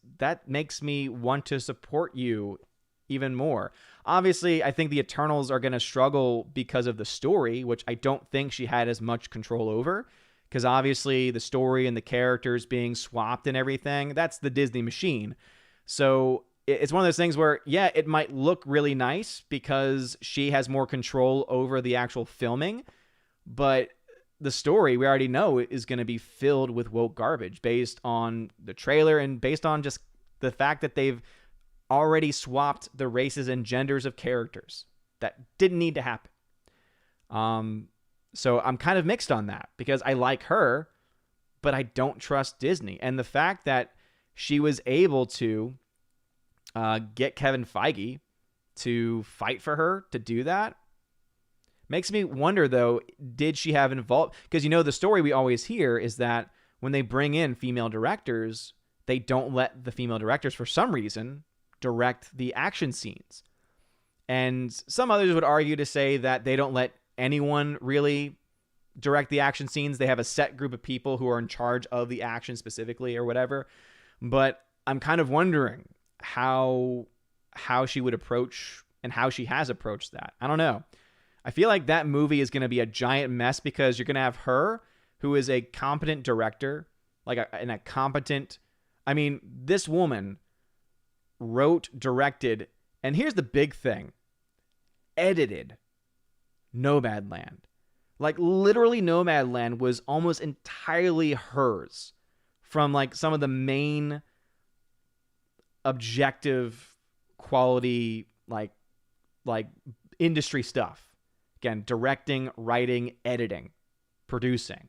makes me want to support you even more. Obviously, I think the Eternals are going to struggle because of the story, which I don't think she had as much control over, because obviously the story and the characters being swapped and everything, that's the Disney machine. So it's one of those things where, yeah, it might look really nice because she has more control over the actual filming, but the story we already know is going to be filled with woke garbage based on the trailer and based on just the fact that they've already swapped the races and genders of characters. That didn't need to happen. So I'm kind of mixed on that because I like her, but I don't trust Disney. And the fact that she was able to get Kevin Feige to fight for her to do that makes me wonder, though, did she have involved? Because, you know, the story we always hear is that when they bring in female directors, they don't let the female directors, for some reason, direct the action scenes. And some others would argue to say that they don't let anyone really direct the action scenes. They have a set group of people who are in charge of the action specifically or whatever. But I'm kind of wondering how she would approach and how she has approached that. I don't know. I feel like that movie is going to be a giant mess because you're going to have her, who is a competent director, this woman wrote, directed, and here's the big thing, edited Nomadland. Like, literally Nomadland was almost entirely hers from, like, some of the main objective quality, like industry stuff. Again, directing, writing, editing, producing.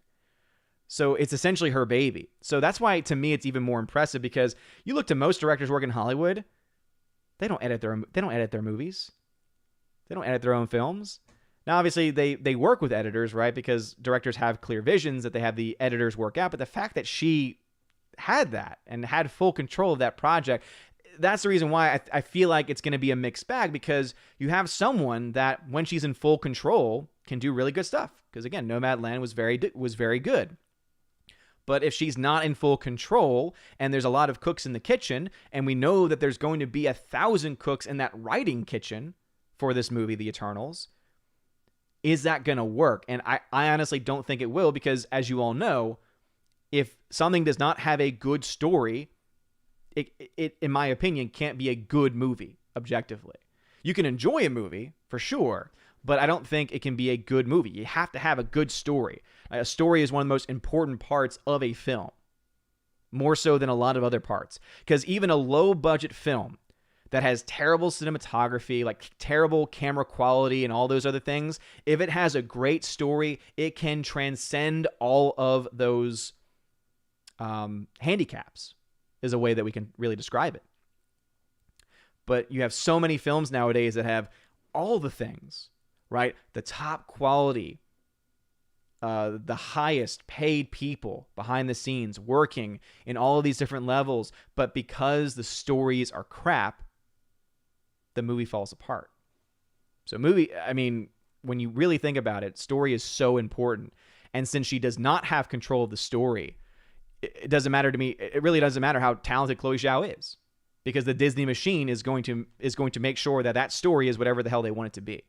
So it's essentially her baby. So that's why, to me, it's even more impressive because you look to most directors work in Hollywood, they don't edit their movies. They don't edit their own films. Now, obviously, they work with editors, right? Because directors have clear visions that they have the editors work out. But the fact that she had that and had full control of that project, that's the reason why I feel like it's going to be a mixed bag, because you have someone that, when she's in full control, can do really good stuff. Because again, Nomadland was very good. But if she's not in full control and there's a lot of cooks in the kitchen, and we know that there's going to be 1,000 cooks in that writing kitchen for this movie, The Eternals, is that going to work? And I honestly don't think it will, because as you all know, if something does not have a good story, it, in my opinion, can't be a good movie, objectively. You can enjoy a movie, for sure, but I don't think it can be a good movie. You have to have a good story. A story is one of the most important parts of a film, more so than a lot of other parts. Because even a low-budget film that has terrible cinematography, like terrible camera quality and all those other things, if it has a great story, it can transcend all of those handicaps, is a way that we can really describe it. But you have so many films nowadays that have all the things, right? The top quality, the highest paid people behind the scenes working in all of these different levels. But because the stories are crap, the movie falls apart. So when you really think about it, story is so important. And since she does not have control of the story, it doesn't matter to me. It really doesn't matter how talented Chloe Zhao is, because the Disney machine is going to make sure that story is whatever the hell they want it to be.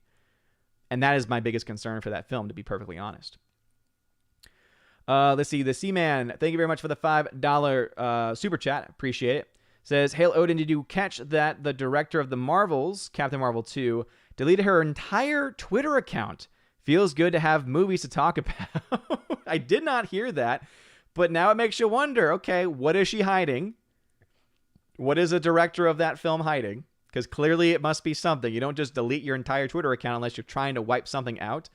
And that is my biggest concern for that film, to be perfectly honest. Let's see. The Seaman, thank you very much for the $5 super chat. Appreciate it. Says, Hail Odin, did you catch that the director of the Marvels, Captain Marvel 2, deleted her entire Twitter account? Feels good to have movies to talk about. I did not hear that, but now it makes you wonder, okay, what is she hiding? What is the director of that film hiding? Because clearly it must be something. You don't just delete your entire Twitter account unless you're trying to wipe something out.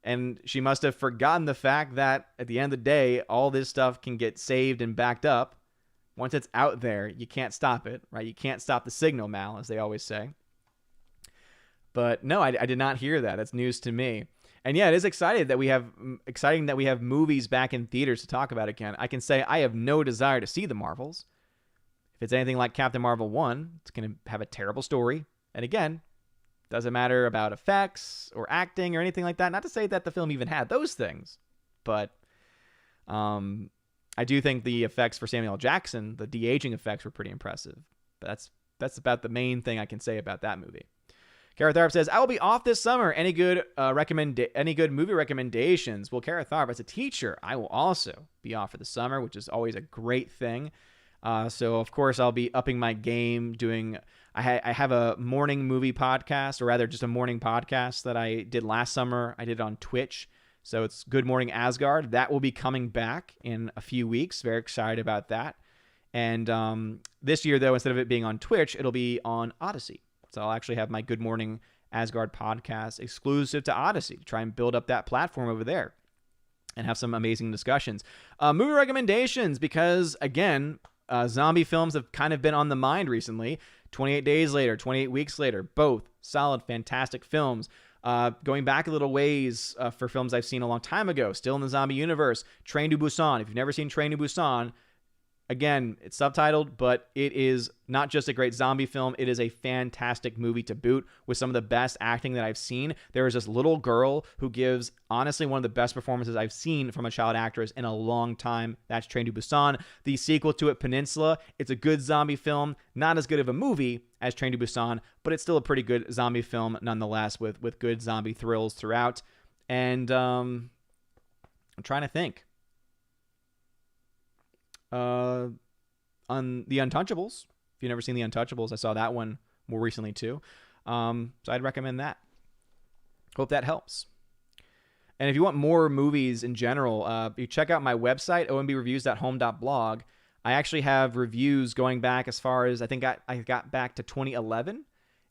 And she must have forgotten the fact that at the end of the day, all this stuff can get saved and backed up. Once it's out there, you can't stop it, right? You can't stop the signal, Mal, as they always say. But no, I did not hear that. That's news to me. And yeah, it is exciting that we have movies back in theaters to talk about again. I can say I have no desire to see the Marvels. If it's anything like Captain Marvel 1, it's going to have a terrible story. And again, doesn't matter about effects or acting or anything like that. Not to say that the film even had those things, but I do think the effects for Samuel L. Jackson, the de-aging effects, were pretty impressive. But that's about the main thing I can say about that movie. Gareth Tharp says, I will be off this summer. Any good movie recommendations? Well, Gareth Tharp, as a teacher, I will also be off for the summer, which is always a great thing. So, of course, I'll be upping my game doing... I have a morning movie podcast, or rather just a morning podcast that I did last summer. I did it on Twitch. So it's Good Morning Asgard. That will be coming back in a few weeks. Very excited about that. And this year, though, instead of it being on Twitch, it'll be on Odyssey. So I'll actually have my Good Morning Asgard podcast exclusive to Odyssey to try and build up that platform over there and have some amazing discussions. Movie recommendations, because, again, zombie films have kind of been on the mind recently. 28 Days Later, 28 Weeks Later, both solid, fantastic films. Going back a little ways for films I've seen a long time ago, still in the zombie universe, Train to Busan. If you've never seen Train to Busan, again, it's subtitled, but it is not just a great zombie film. It is a fantastic movie to boot with some of the best acting that I've seen. There is this little girl who gives, honestly, one of the best performances I've seen from a child actress in a long time. That's Train to Busan. The sequel to it, Peninsula, it's a good zombie film. Not as good of a movie as Train to Busan, but it's still a pretty good zombie film nonetheless with good zombie thrills throughout. And I'm trying to think. On The Untouchables. If you've never seen The Untouchables, I saw that one more recently too. So I'd recommend that. Hope that helps. And if you want more movies in general, you check out my website, ombreviews.home.blog. I actually have reviews going back as far as, I think I got back to 2011.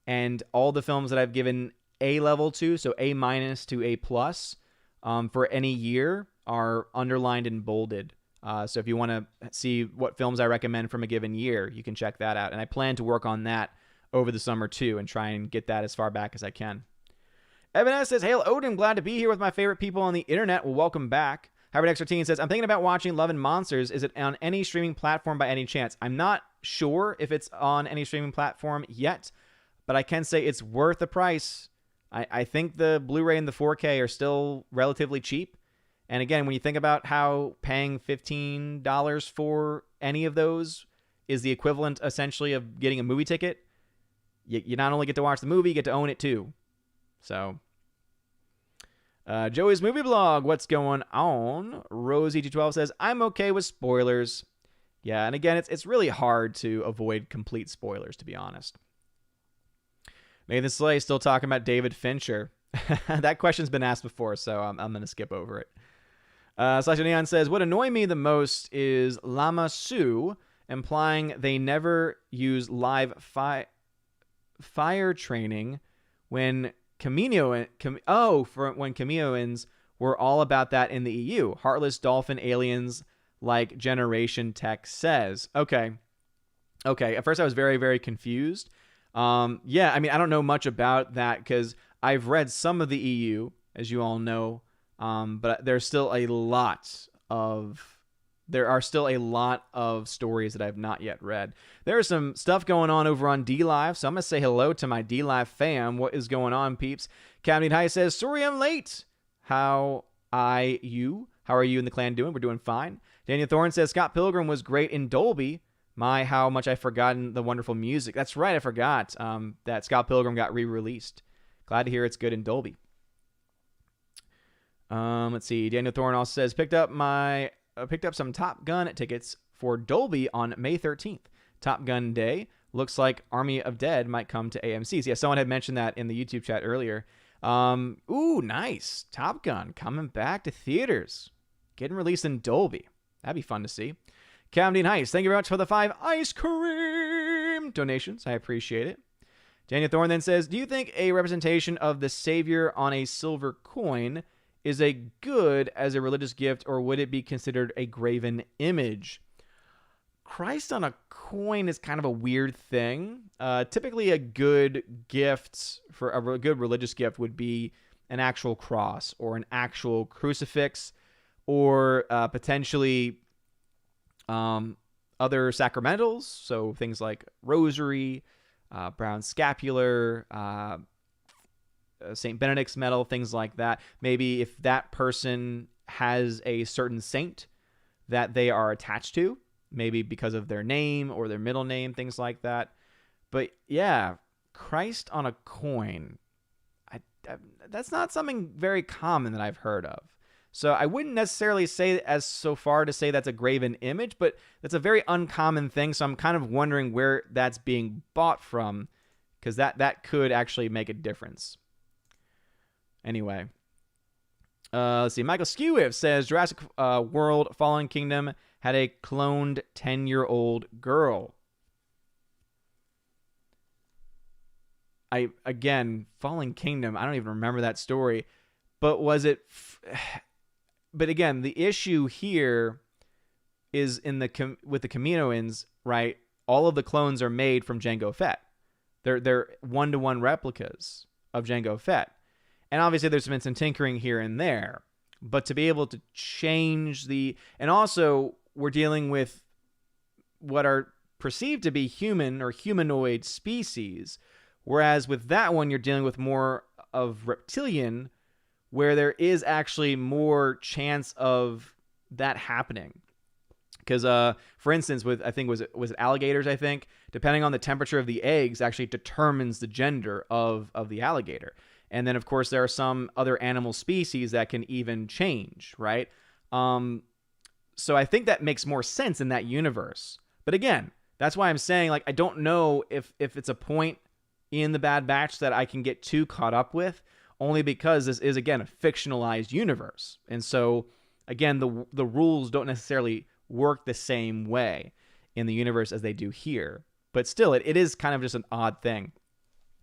And all the films that I've given A level to, so A- to A+, for any year are underlined and bolded. So if you want to see what films I recommend from a given year, you can check that out. And I plan to work on that over the summer too and try and get that as far back as I can. Evan S. says, Hail Odin, glad to be here with my favorite people on the internet. Well, welcome back. Howard X13 says, I'm thinking about watching Love and Monsters. Is it on any streaming platform by any chance? I'm not sure if it's on any streaming platform yet, but I can say it's worth the price. I think the Blu-ray and the 4K are still relatively cheap. And again, when you think about how paying $15 for any of those is the equivalent, essentially, of getting a movie ticket, you not only get to watch the movie, you get to own it too. So, Joey's Movie Blog, what's going on? Rosie212 says, I'm okay with spoilers. Yeah, and again, it's really hard to avoid complete spoilers, to be honest. Nathan Slay still talking about David Fincher. That question's been asked before, so I'm going to skip over it. Slash Neon says, what annoyed me the most is Lama Su implying they never use live fire training when Kaminoans were all about that in the EU. Heartless dolphin aliens like Generation Tech says. Okay. At first I was very, very confused. Yeah, I mean, I don't know much about that because I've read some of the EU, as you all know. But there are still a lot of stories that I've not yet read. There's some stuff going on over on DLive, so I'm going to say hello to my DLive fam. What is going on, peeps? Cabinet High says, sorry I'm late. How are you and the clan doing? We're doing fine. Daniel Thorne says, Scott Pilgrim was great in Dolby. My, how much I've forgotten the wonderful music. That's right, I forgot that Scott Pilgrim got re-released. Glad to hear it's good in Dolby. Let's see. Daniel Thorne also says, picked up some Top Gun tickets for Dolby on May 13th. Top Gun Day. Looks like Army of Dead might come to AMC's. Yeah, someone had mentioned that in the YouTube chat earlier. Ooh, nice. Top Gun coming back to theaters. Getting released in Dolby. That'd be fun to see. Camden Heist, thank you very much for the 5 ice cream donations. I appreciate it. Daniel Thorne then says, do you think a representation of the Savior on a silver coin is a good as a religious gift, or would it be considered a graven image? Christ on a coin is kind of a weird thing. Typically, a good gift, for a good religious gift, would be an actual cross or an actual crucifix, or potentially other sacramentals, so things like rosary, brown scapular, St. Benedict's medal, things like that. Maybe if that person has a certain saint that they are attached to, maybe because of their name or their middle name, things like that. But yeah, Christ on a coin, that's not something very common that I've heard of. So I wouldn't necessarily say as so far to say that's a graven image, but that's a very uncommon thing. So I'm kind of wondering where that's being bought from, because that could actually make a difference. Anyway, let's see. Michael Skewiff says Jurassic World Fallen Kingdom had a cloned 10-year-old girl. Fallen Kingdom, I don't even remember that story, but was it... But again, the issue here is with the Kaminoans, right? All of the clones are made from Jango Fett. They're one-to-one replicas of Jango Fett. And obviously there's been some tinkering here and there. But to be able to change and also we're dealing with what are perceived to be human or humanoid species. Whereas with that one, you're dealing with more of reptilian, where there is actually more chance of that happening. Because, for instance, with, I think, was it alligators, I think, depending on the temperature of the eggs actually determines the gender of the alligator. And then, of course, there are some other animal species that can even change, right? So I think that makes more sense in that universe. But again, that's why I'm saying, like, I don't know if it's a point in the Bad Batch that I can get too caught up with, only because this is, again, a fictionalized universe. And so, again, the rules don't necessarily work the same way in the universe as they do here. But still, it is kind of just an odd thing.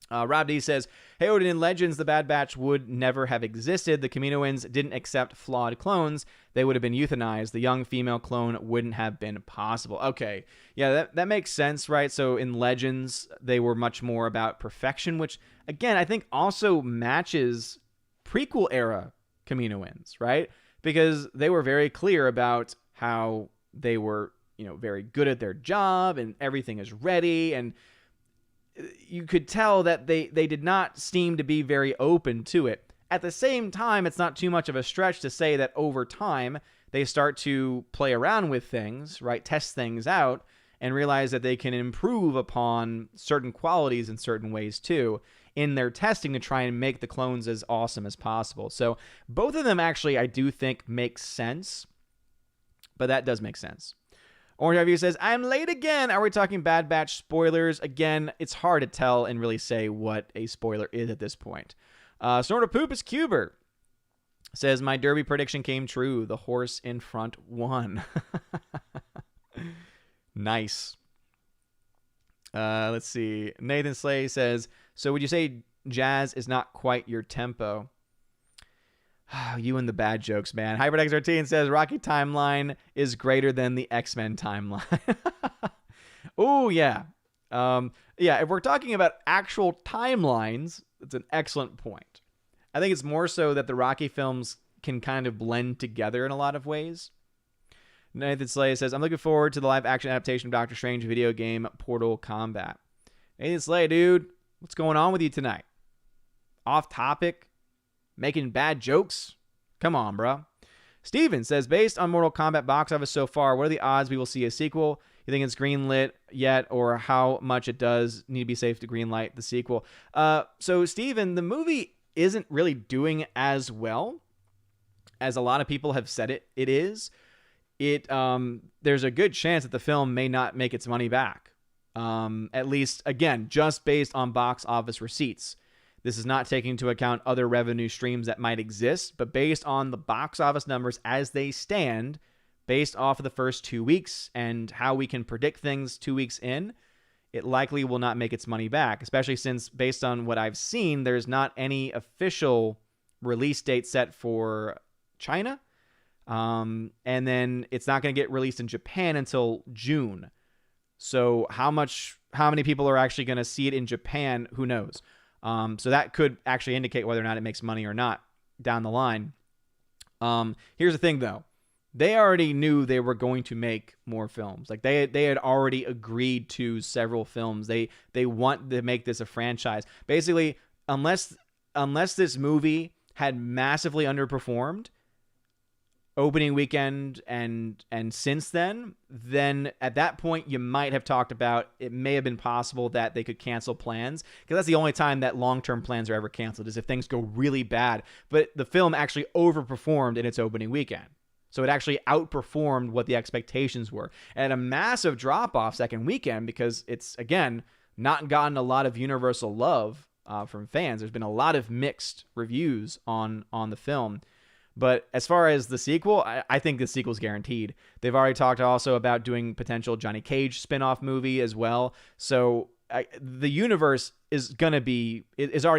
Rob D says, hey, Odin, in Legends, the Bad Batch would never have existed. The Kaminoans didn't accept flawed clones. They would have been euthanized. The young female clone wouldn't have been possible. Okay, yeah, that makes sense, right? So in Legends, they were much more about perfection, which, again, I think also matches prequel era Kaminoans, right? Because they were very clear about how they were, very good at their job and everything is ready, and you could tell that they did not seem to be very open to it. At the same time, it's not too much of a stretch to say that over time, they start to play around with things, right? Test things out and realize that they can improve upon certain qualities in certain ways too in their testing to try and make the clones as awesome as possible. So both of them actually, I do think, make sense, but that does make sense. Orange Review says, I'm late again. Are we talking Bad Batch spoilers? Again, it's hard to tell and really say what a spoiler is at this point. Snort of Poop is Cuber. Says, my Derby prediction came true. The horse in front won. Nice. Let's see. Nathan Slay says, so would you say jazz is not quite your tempo? You and the bad jokes, man. HyperX13 says Rocky timeline is greater than the X-Men timeline. Oh, yeah. If we're talking about actual timelines, it's an excellent point. I think it's more so that the Rocky films can kind of blend together in a lot of ways. Nathan Slay says, I'm looking forward to the live-action adaptation of Doctor Strange video game Portal Combat. Nathan Slay, dude, what's going on with you tonight? Off topic? Making bad jokes? Come on, bro. Steven says, based on Mortal Kombat box office so far, what are the odds we will see a sequel? You think it's greenlit yet, or how much it does need to be safe to greenlight the sequel? So, Steven, the movie isn't really doing as well as a lot of people have said it is. There's a good chance that the film may not make its money back. At least, again, just based on box office receipts. This is not taking into account other revenue streams that might exist, but based on the box office numbers as they stand, based off of the first 2 weeks and how we can predict things 2 weeks in, it likely will not make its money back, especially since, based on what I've seen, there's not any official release date set for China. And then it's not going to get released in Japan until June. So how many people are actually going to see it in Japan? Who knows? So that could actually indicate whether or not it makes money or not down the line. Here's the thing, though. They already knew they were going to make more films. Like they had already agreed to several films. They want to make this a franchise. Basically, unless this movie had massively underperformed opening weekend and since then at that point you might have talked about it may have been possible that they could cancel plans, because that's the only time that long-term plans are ever canceled, is if things go really bad. But the film actually overperformed in its opening weekend. So it actually outperformed what the expectations were. And a massive drop-off second weekend because it's, again, not gotten a lot of universal love from fans. There's been a lot of mixed reviews on the film. But as far as the sequel, I think the sequel's guaranteed. They've already talked also about doing potential Johnny Cage spin-off movie as well. So the universe is already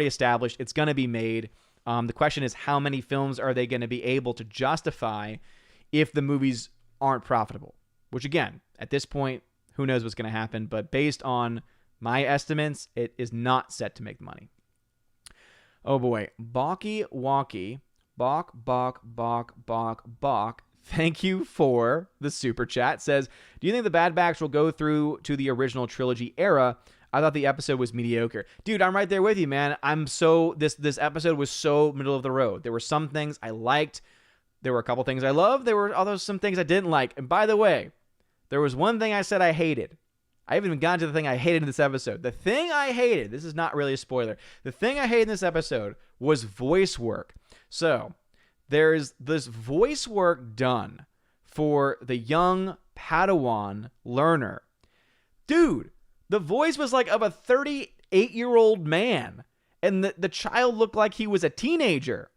established. It's going to be made. The question is, how many films are they going to be able to justify if the movies aren't profitable? Which, again, at this point, who knows what's going to happen. But based on my estimates, it is not set to make money. Oh boy. Balky Walkie. Bok. Thank you for the super chat. Says, do you think the Bad Batch will go through to the original trilogy era? I thought the episode was mediocre. Dude, I'm right there with you, man. This episode was so middle of the road. There were some things I liked. There were a couple things I loved. There were also some things I didn't like. And by the way, there was one thing I said I hated. I haven't even gotten to the thing I hated in this episode. The thing I hated, this is not really a spoiler. The thing I hated in this episode was voice work. So there's this voice work done for the young Padawan learner. Dude, the voice was like of a 38-year-old man. And the child looked like he was a teenager.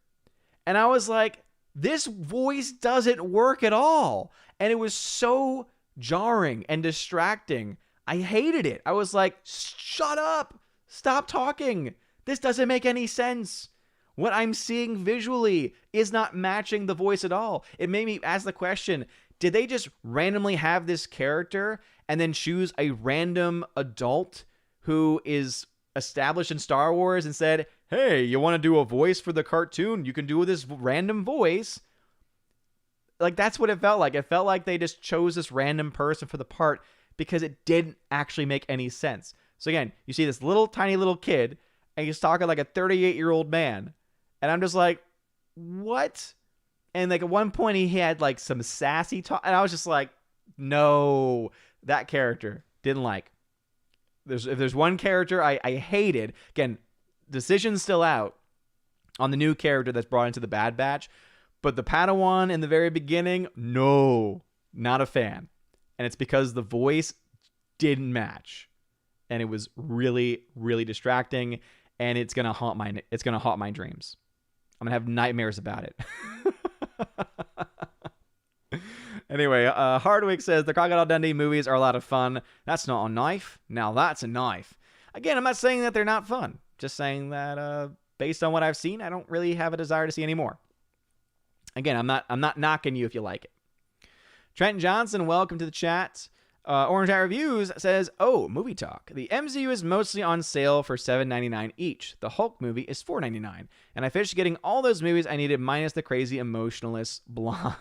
And I was like, this voice doesn't work at all. And it was so jarring and distracting. I hated it. I was like, shut up. Stop talking. This doesn't make any sense. What I'm seeing visually is not matching the voice at all. It made me ask the question, did they just randomly have this character and then choose a random adult who is established in Star Wars and said, hey, you want to do a voice for the cartoon? You can do this random voice. Like, that's what it felt like. It felt like they just chose this random person for the part because it didn't actually make any sense. So again, you see this tiny little kid and he's talking like a 38-year-old man. And I'm just like, what? And like at one point he had like some sassy talk. And I was just like, no, that character didn't like. If there's one character I hated, again, decision's still out on the new character that's brought into the Bad Batch. But the Padawan in the very beginning, no, not a fan. And it's because the voice didn't match. And it was really, really distracting. And it's gonna haunt my dreams. I'm gonna have nightmares about it. Anyway, Hardwick says the Crocodile Dundee movies are a lot of fun. That's not a knife. Now that's a knife. Again, I'm not saying that they're not fun. Just saying that based on what I've seen, I don't really have a desire to see any more. Again, I'm not knocking you if you like it. Trenton Johnson, welcome to the chat. Orange Hat Reviews says, oh, movie talk. The MCU is mostly on sale for $7.99 each. The Hulk movie is $4.99. And I finished getting all those movies I needed minus the crazy emotionless blonde.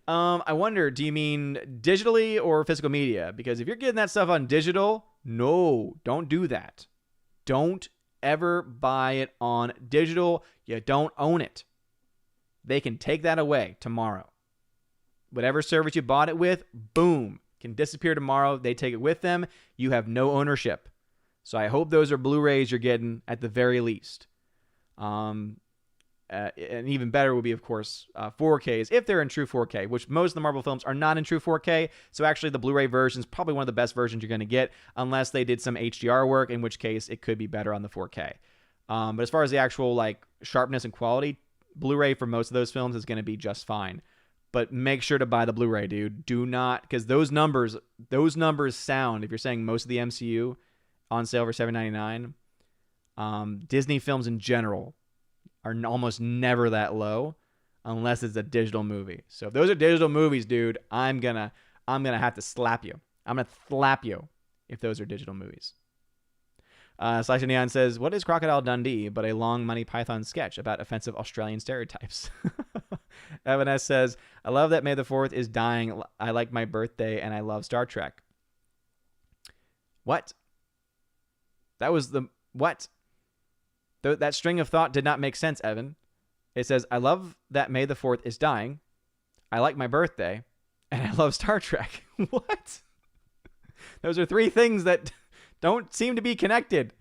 I wonder, do you mean digitally or physical media? Because if you're getting that stuff on digital, no, don't do that. Don't ever buy it on digital. You don't own it. They can take that away tomorrow. Whatever service you bought it with, boom, can disappear tomorrow. They take it with them. You have no ownership. So I hope those are Blu-rays you're getting at the very least. and even better would be, of course, 4Ks, if they're in true 4K, which most of the Marvel films are not in true 4K. So actually, the Blu-ray version is probably one of the best versions you're going to get, unless they did some HDR work, in which case it could be better on the 4K. But as far as the actual like sharpness and quality, Blu-ray for most of those films is going to be just fine. But make sure to buy the Blu-ray, dude. Do not, because those numbers sound, if you're saying most of the MCU on sale for $7.99, Disney films in general are almost never that low unless it's a digital movie. So if those are digital movies, dude, I'm gonna have to slap you. I'm gonna slap you if those are digital movies. Slash Neon says, what is Crocodile Dundee but a long Monty Python sketch about offensive Australian stereotypes? Evan S says, I love that May the 4th is dying. I like my birthday and I love Star Trek. What? That was the... What? That string of thought did not make sense, Evan. It says, I love that May the 4th is dying. I like my birthday. And I love Star Trek. What? Those are three things that don't seem to be connected.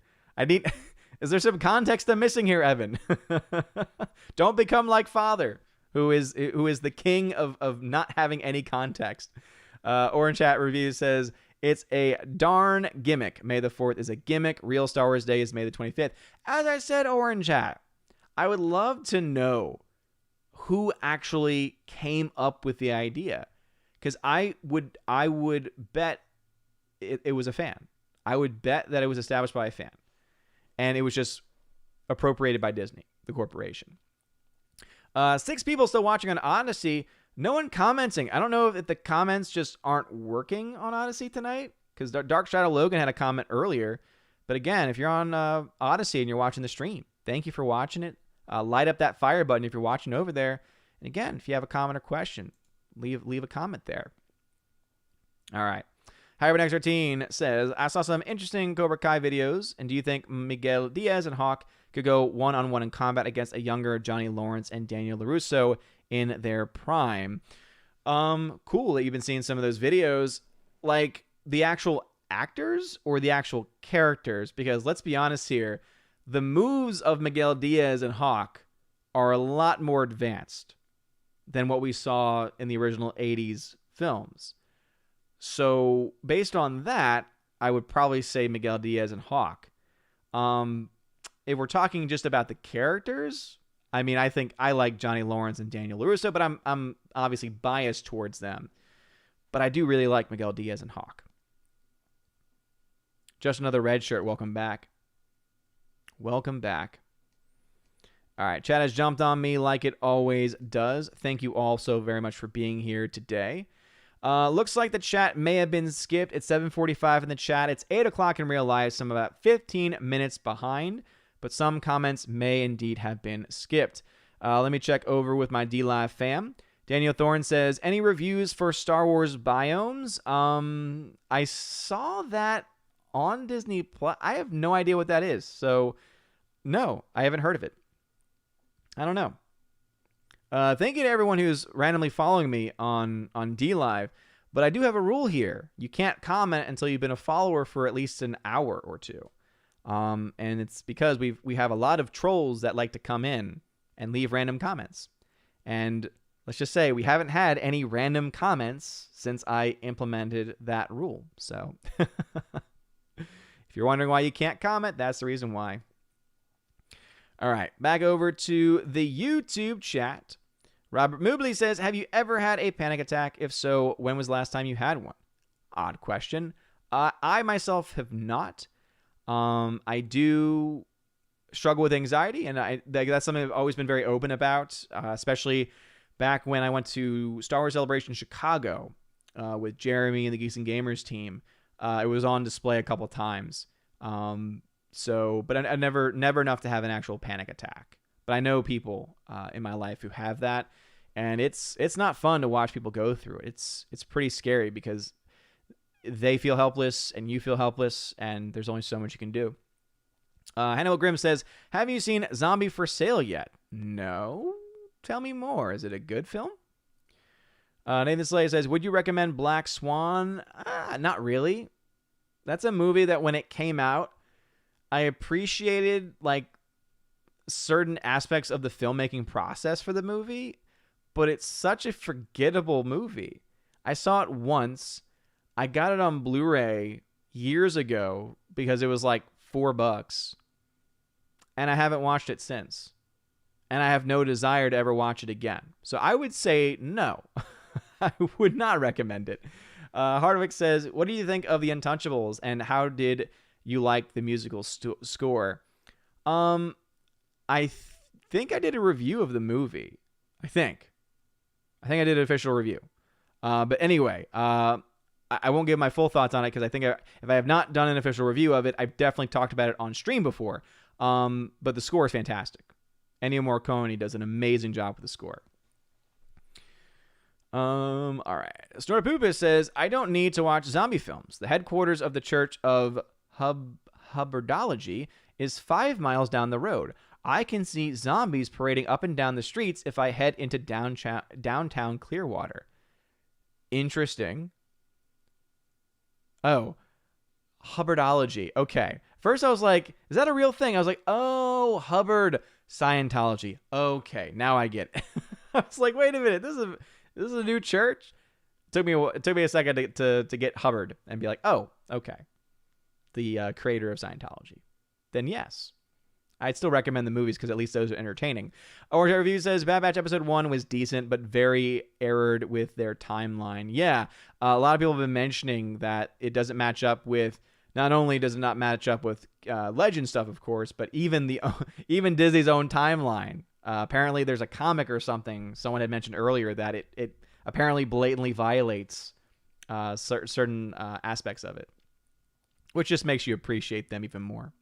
Is there some context I'm missing here, Evan? Don't become like Father, who is the king of not having any context. Orange Chat Review says, it's a darn gimmick. May the 4th is a gimmick. Real Star Wars Day is May the 25th. As I said, Orange Chat, I would love to know who actually came up with the idea. Because I would bet it was a fan. I would bet that it was established by a fan. And it was just appropriated by Disney, the corporation. 6 people still watching on Odyssey. No one commenting. I don't know if the comments just aren't working on Odyssey tonight, because Dark Shadow Logan had a comment earlier. But again, if you're on Odyssey and you're watching the stream, thank you for watching it. Light up that fire button if you're watching over there. And again, if you have a comment or question, leave a comment there. All right. HyperNext13 says, I saw some interesting Cobra Kai videos, and do you think Miguel Diaz and Hawk could go one-on-one in combat against a younger Johnny Lawrence and Daniel LaRusso in their prime? Cool that you've been seeing some of those videos. Like, the actual actors or the actual characters? Because let's be honest here, the moves of Miguel Diaz and Hawk are a lot more advanced than what we saw in the original 80s films. So based on that, I would probably say Miguel Diaz and Hawk. If we're talking just about the characters, I mean, I think I like Johnny Lawrence and Daniel LaRusso, but I'm obviously biased towards them. But I do really like Miguel Diaz and Hawk. Just another red shirt. Welcome back. Welcome back. All right, chat has jumped on me like it always does. Thank you all so very much for being here today. Looks like the chat may have been skipped. It's 7:45 in the chat. It's 8 o'clock in real life, so I'm about 15 minutes behind, but some comments may indeed have been skipped. Let me check over with my DLive fam. Daniel Thorne says, any reviews for Star Wars biomes? I saw that on Disney Plus. I have no idea what that is, so no, I haven't heard of it. I don't know. Thank you to everyone who's randomly following me on DLive, but I do have a rule here. You can't comment until you've been a follower for at least an hour or two. And it's because we have a lot of trolls that like to come in and leave random comments. And let's just say we haven't had any random comments since I implemented that rule. So if you're wondering why you can't comment, that's the reason why. All right, back over to the YouTube chat. Robert Moobley says, have you ever had a panic attack? If so, when was the last time you had one? Odd question. I myself have not. I do struggle with anxiety, and that's something I've always been very open about, especially back when I went to Star Wars Celebration Chicago with Jeremy and the Geeks and Gamers team. It was on display a couple times. But I never enough to have an actual panic attack. But I know people in my life who have that, and it's not fun to watch people go through it. It's pretty scary because they feel helpless and you feel helpless, and there's only so much you can do. Hannibal Grimm says, have you seen Zombie for Sale yet? No. Tell me more. Is it a good film? Nathan Slay says, would you recommend Black Swan? Not really. That's a movie that when it came out, I appreciated like certain aspects of the filmmaking process for the movie, but it's such a forgettable movie. I saw it once. I got it on Blu-ray years ago because it was like $4, and I haven't watched it since. And I have no desire to ever watch it again. So I would say no. I would not recommend it. Hardwick says, what do you think of The Untouchables, and how did you like the musical score? I think I did a review of the movie. I think I did an official review. But anyway, I won't give my full thoughts on it because I think if I have not done an official review of it, I've definitely talked about it on stream before. But the score is fantastic. Ennio Morricone does an amazing job with the score. All right. Snortapoopa says, I don't need to watch zombie films. The headquarters of the Church of Hubbardology is 5 miles down the road. I can see zombies parading up and down the streets if I head into downtown Clearwater. Interesting. Oh, Hubbardology. Okay. First I was like, is that a real thing? I was like, oh, Hubbard Scientology. Okay, now I get it. I was like, wait a minute, this is a new church? It took me a second to get Hubbard and be like, oh, okay. The creator of Scientology. Then yes. I'd still recommend the movies because at least those are entertaining. Our Review says, Bad Batch Episode 1 was decent, but very errored with their timeline. Yeah, a lot of people have been mentioning that it doesn't match up with, not only does it not match up with Legend stuff, of course, but even Disney's own timeline. Apparently there's a comic or something someone had mentioned earlier that it apparently blatantly violates certain aspects of it, which just makes you appreciate them even more.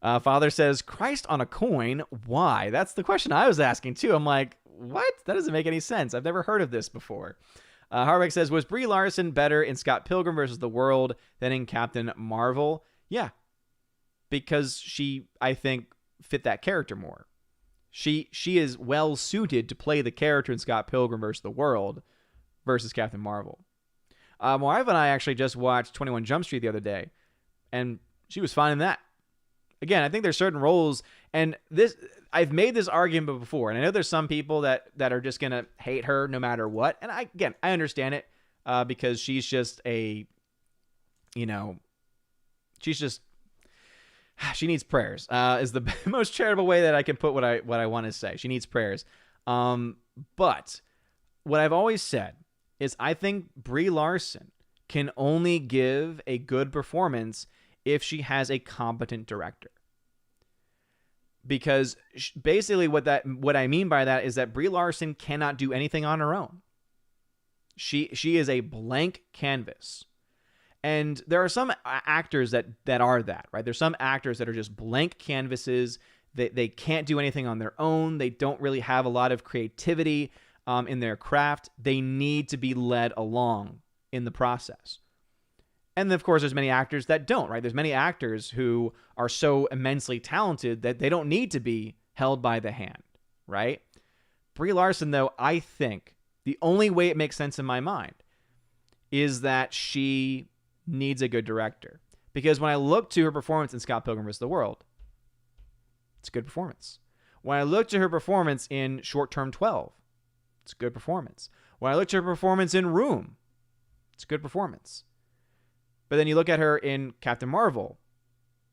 Father says, Christ on a coin? Why? That's the question I was asking too. I'm like, what? That doesn't make any sense. I've never heard of this before. Harvick says, was Brie Larson better in Scott Pilgrim vs. the World than in Captain Marvel? Yeah. Because she, I think, fit that character more. She is well suited to play the character in Scott Pilgrim vs. the World versus Captain Marvel. My wife and I actually just watched 21 Jump Street the other day, and she was fine in that. Again, I think there's certain roles, and I've made this argument before, and I know there's some people that are just going to hate her no matter what, and I understand it, because she's just she needs prayers, is the most charitable way that I can put what I want to say. She needs prayers. But what I've always said is I think Brie Larson can only give a good performance if she has a competent director. Because basically what I mean by that is that Brie Larson cannot do anything on her own. She is a blank canvas. And there are some actors that are that, right? There's some actors that are just blank canvases. They can't do anything on their own. They don't really have a lot of creativity in their craft. They need to be led along in the process. And then, of course, there's many actors that don't, right? There's many actors who are so immensely talented that they don't need to be held by the hand, right? Brie Larson, though, I think the only way it makes sense in my mind is that she needs a good director. Because when I look to her performance in Scott Pilgrim vs. the World, it's a good performance. When I look to her performance in Short Term 12, it's a good performance. When I look to her performance in Room, it's a good performance. But then you look at her in Captain Marvel,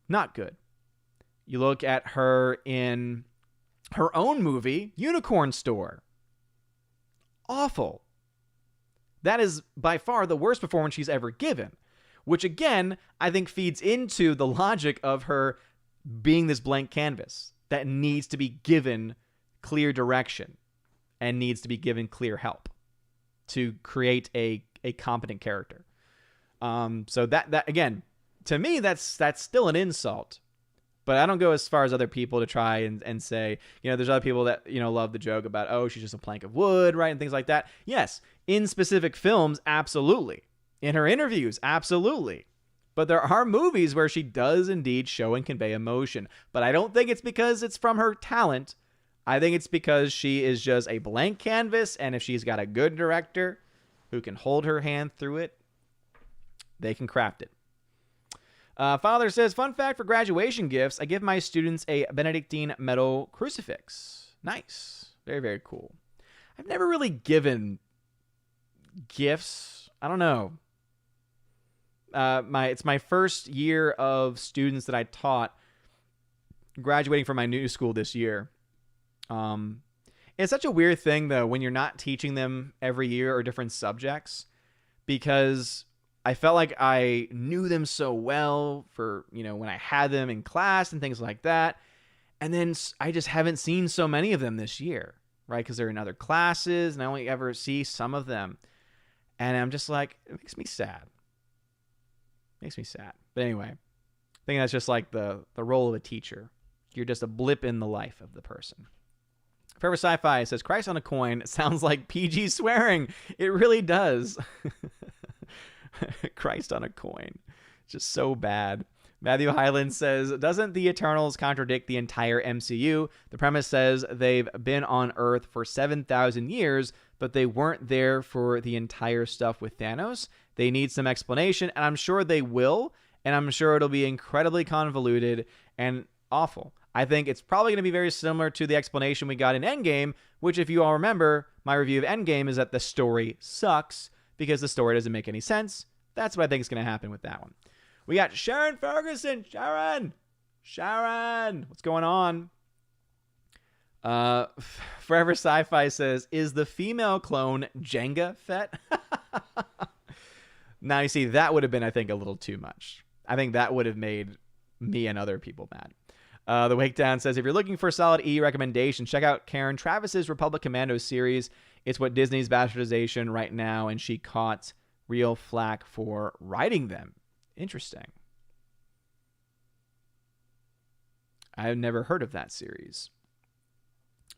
not good. You look at her in her own movie, Unicorn Store, awful. That is by far the worst performance she's ever given, which again, I think feeds into the logic of her being this blank canvas that needs to be given clear direction and needs to be given clear help to create a competent character. So that again, to me, that's still an insult, but I don't go as far as other people to try and say, there's other people that, love the joke about, oh, she's just a plank of wood, right? And things like that. Yes. In specific films, absolutely. In her interviews, absolutely. But there are movies where she does indeed show and convey emotion, but I don't think it's because it's from her talent. I think it's because she is just a blank canvas. And if she's got a good director who can hold her hand through it, they can craft it. Father says, fun fact for graduation gifts, I give my students a Benedictine metal crucifix. Nice. Very, very cool. I've never really given gifts. I don't know. It's my first year of students that I taught graduating from my new school this year. It's such a weird thing, though, when you're not teaching them every year or different subjects, because I felt like I knew them so well for, when I had them in class and things like that. And then I just haven't seen so many of them this year, right? Because they're in other classes and I only ever see some of them. And I'm just like, it makes me sad. But anyway, I think that's just like the role of a teacher. You're just a blip in the life of the person. Forever Sci-Fi says, Christ on a coin sounds like PG swearing. It really does. Christ on a coin. Just so bad. Matthew Highland says, doesn't the Eternals contradict the entire MCU? The premise says they've been on Earth for 7,000 years, but they weren't there for the entire stuff with Thanos. They need some explanation, and I'm sure they will, and I'm sure it'll be incredibly convoluted and awful. I think it's probably going to be very similar to the explanation we got in Endgame, which, if you all remember, my review of Endgame is that the story sucks because the story doesn't make any sense. That's what I think is going to happen with that one. We got Sharon Ferguson. Sharon, what's going on? Forever Sci-Fi says, is the female clone Jenga Fett? Now, you see, that would have been, I think, a little too much. I think that would have made me and other people mad. The Wake Down says, if you're looking for a solid E recommendation, check out Karen Travis's Republic Commando series. It's what Disney's bastardization right now, and she caught real flack for writing them. Interesting. I've never heard of that series.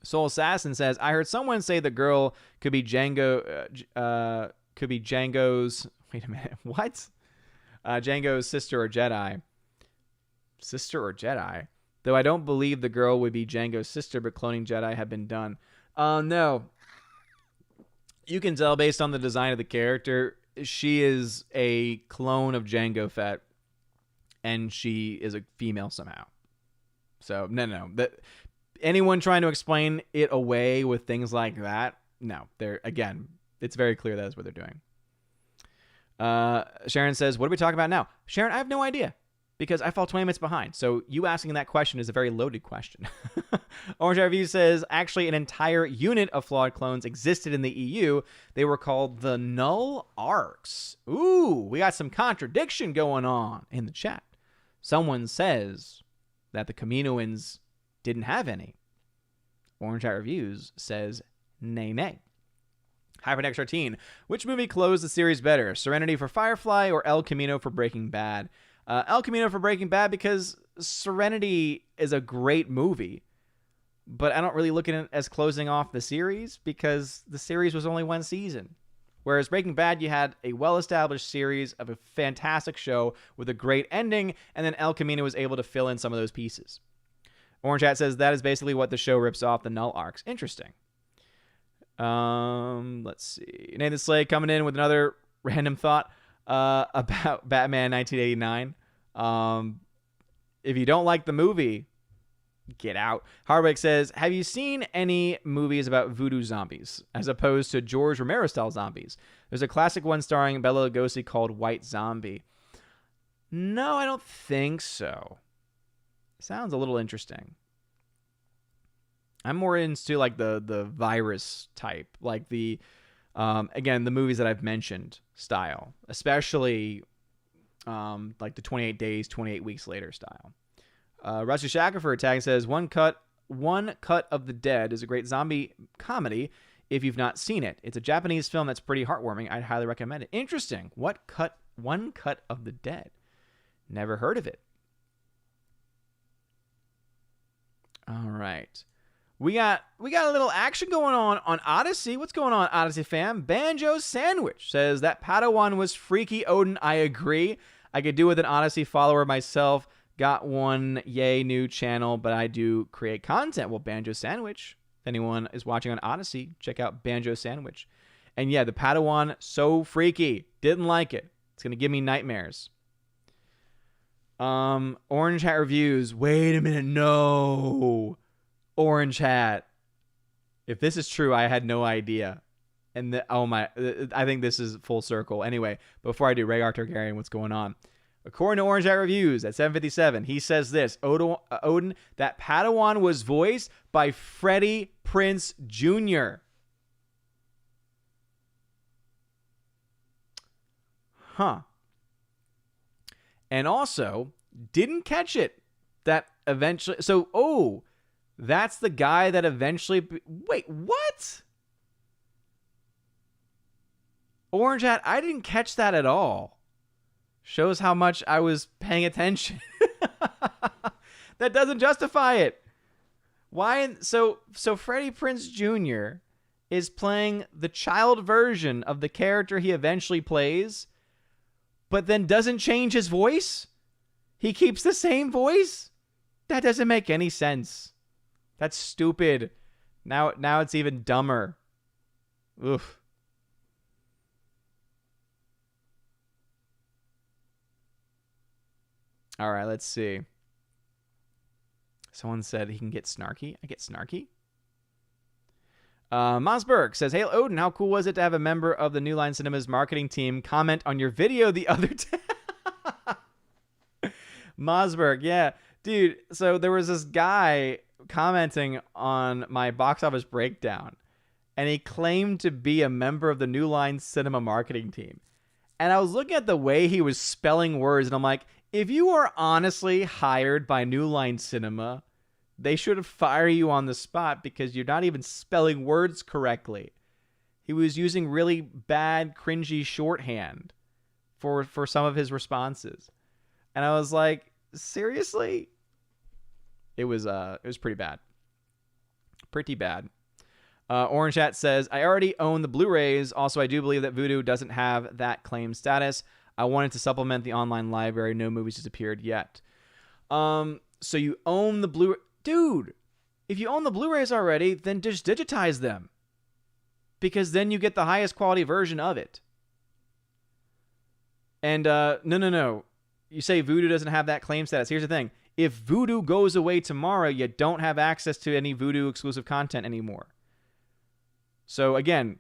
Soul Assassin says, I heard someone say the girl could be Django's... Wait a minute. What? Django's sister or Jedi. Sister or Jedi? Though I don't believe the girl would be Django's sister, but cloning Jedi have been done. No. You can tell based on the design of the character, she is a clone of Jango Fett, and she is a female somehow. So, no. Anyone trying to explain it away with things like that, no. Again, it's very clear that is what they're doing. Sharon says, what are we talking about now? Sharon, I have no idea, because I fall 20 minutes behind. So you asking that question is a very loaded question. Orange Review says, actually, an entire unit of flawed clones existed in the EU. They were called the Null Arcs. Ooh, we got some contradiction going on in the chat. Someone says that the Kaminoans didn't have any. Orange Reviews says, nay. Hyperdex 13. Which movie closed the series better? Serenity for Firefly or El Camino for Breaking Bad? El Camino for Breaking Bad, because Serenity is a great movie, but I don't really look at it as closing off the series because the series was only one season. Whereas Breaking Bad, you had a well-established series of a fantastic show with a great ending, and then El Camino was able to fill in some of those pieces. Orange Hat says that is basically what the show rips off the Null Arcs. Interesting. Let's see. Nathan Slade coming in with another random thought about Batman 1989. If you don't like the movie, get out. Hardwick says, have you seen any movies about voodoo zombies as opposed to George Romero style zombies? There's a classic one starring Bela Lugosi called White Zombie. No, I don't think so. Sounds a little interesting. I'm more into like the virus type, like the again, the movies that I've mentioned style, especially like the 28 days, 28 weeks later style. Rusty Shackelford tag says, One Cut of the Dead is a great zombie comedy if you've not seen it. It's a Japanese film that's pretty heartwarming. I'd highly recommend it. Interesting. One Cut of the Dead. Never heard of it. All right. We got a little action going on Odyssey. What's going on, Odyssey fam? Banjo Sandwich says that Padawan was freaky. Odin, I agree. I could do with an Odyssey follower myself. Got one, yay, new channel, but I do create content. Well, Banjo Sandwich. If anyone is watching on Odyssey, check out Banjo Sandwich. And yeah, the Padawan, so freaky. Didn't like it. It's going to give me nightmares. Orange Hat Reviews. Wait a minute. No. Orange Hat. If this is true, I had no idea. And oh my, I think this is full circle. Anyway, before I do, Rhaegar Targaryen, what's going on? According to Orange Hat Reviews at 757, he says this: Odin, that Padawan was voiced by Freddie Prinze Jr. Huh. And also, didn't catch it. That eventually, so, that's the guy that eventually, wait, what? Orange Hat, I didn't catch that at all. Shows how much I was paying attention. That doesn't justify it. Why? So Freddie Prinze Jr. is playing the child version of the character he eventually plays, but then doesn't change his voice? He keeps the same voice? That doesn't make any sense. That's stupid. Now it's even dumber. Oof. All right, let's see. Someone said he can get snarky. I get snarky. Mossberg says, "Hey, Odin, how cool was it to have a member of the New Line Cinema's marketing team comment on your video the other day?" Mossberg, yeah. Dude, so there was this guy commenting on my box office breakdown, and he claimed to be a member of the New Line Cinema marketing team. And I was looking at the way he was spelling words, and I'm like, if you are honestly hired by New Line Cinema, they should fire you on the spot because you're not even spelling words correctly. He was using really bad, cringy shorthand for some of his responses. And I was like, seriously? It was pretty bad. Pretty bad. Orange Hat says, I already own the Blu-rays. Also, I do believe that Vudu doesn't have that claim status. I wanted to supplement the online library. No movies has appeared yet. So you own the Blu-ray. Dude, if you own the Blu-rays already, then just digitize them. Because then you get the highest quality version of it. And no. You say Vudu doesn't have that claim status. Here's the thing. If Vudu goes away tomorrow, you don't have access to any Vudu exclusive content anymore. So again,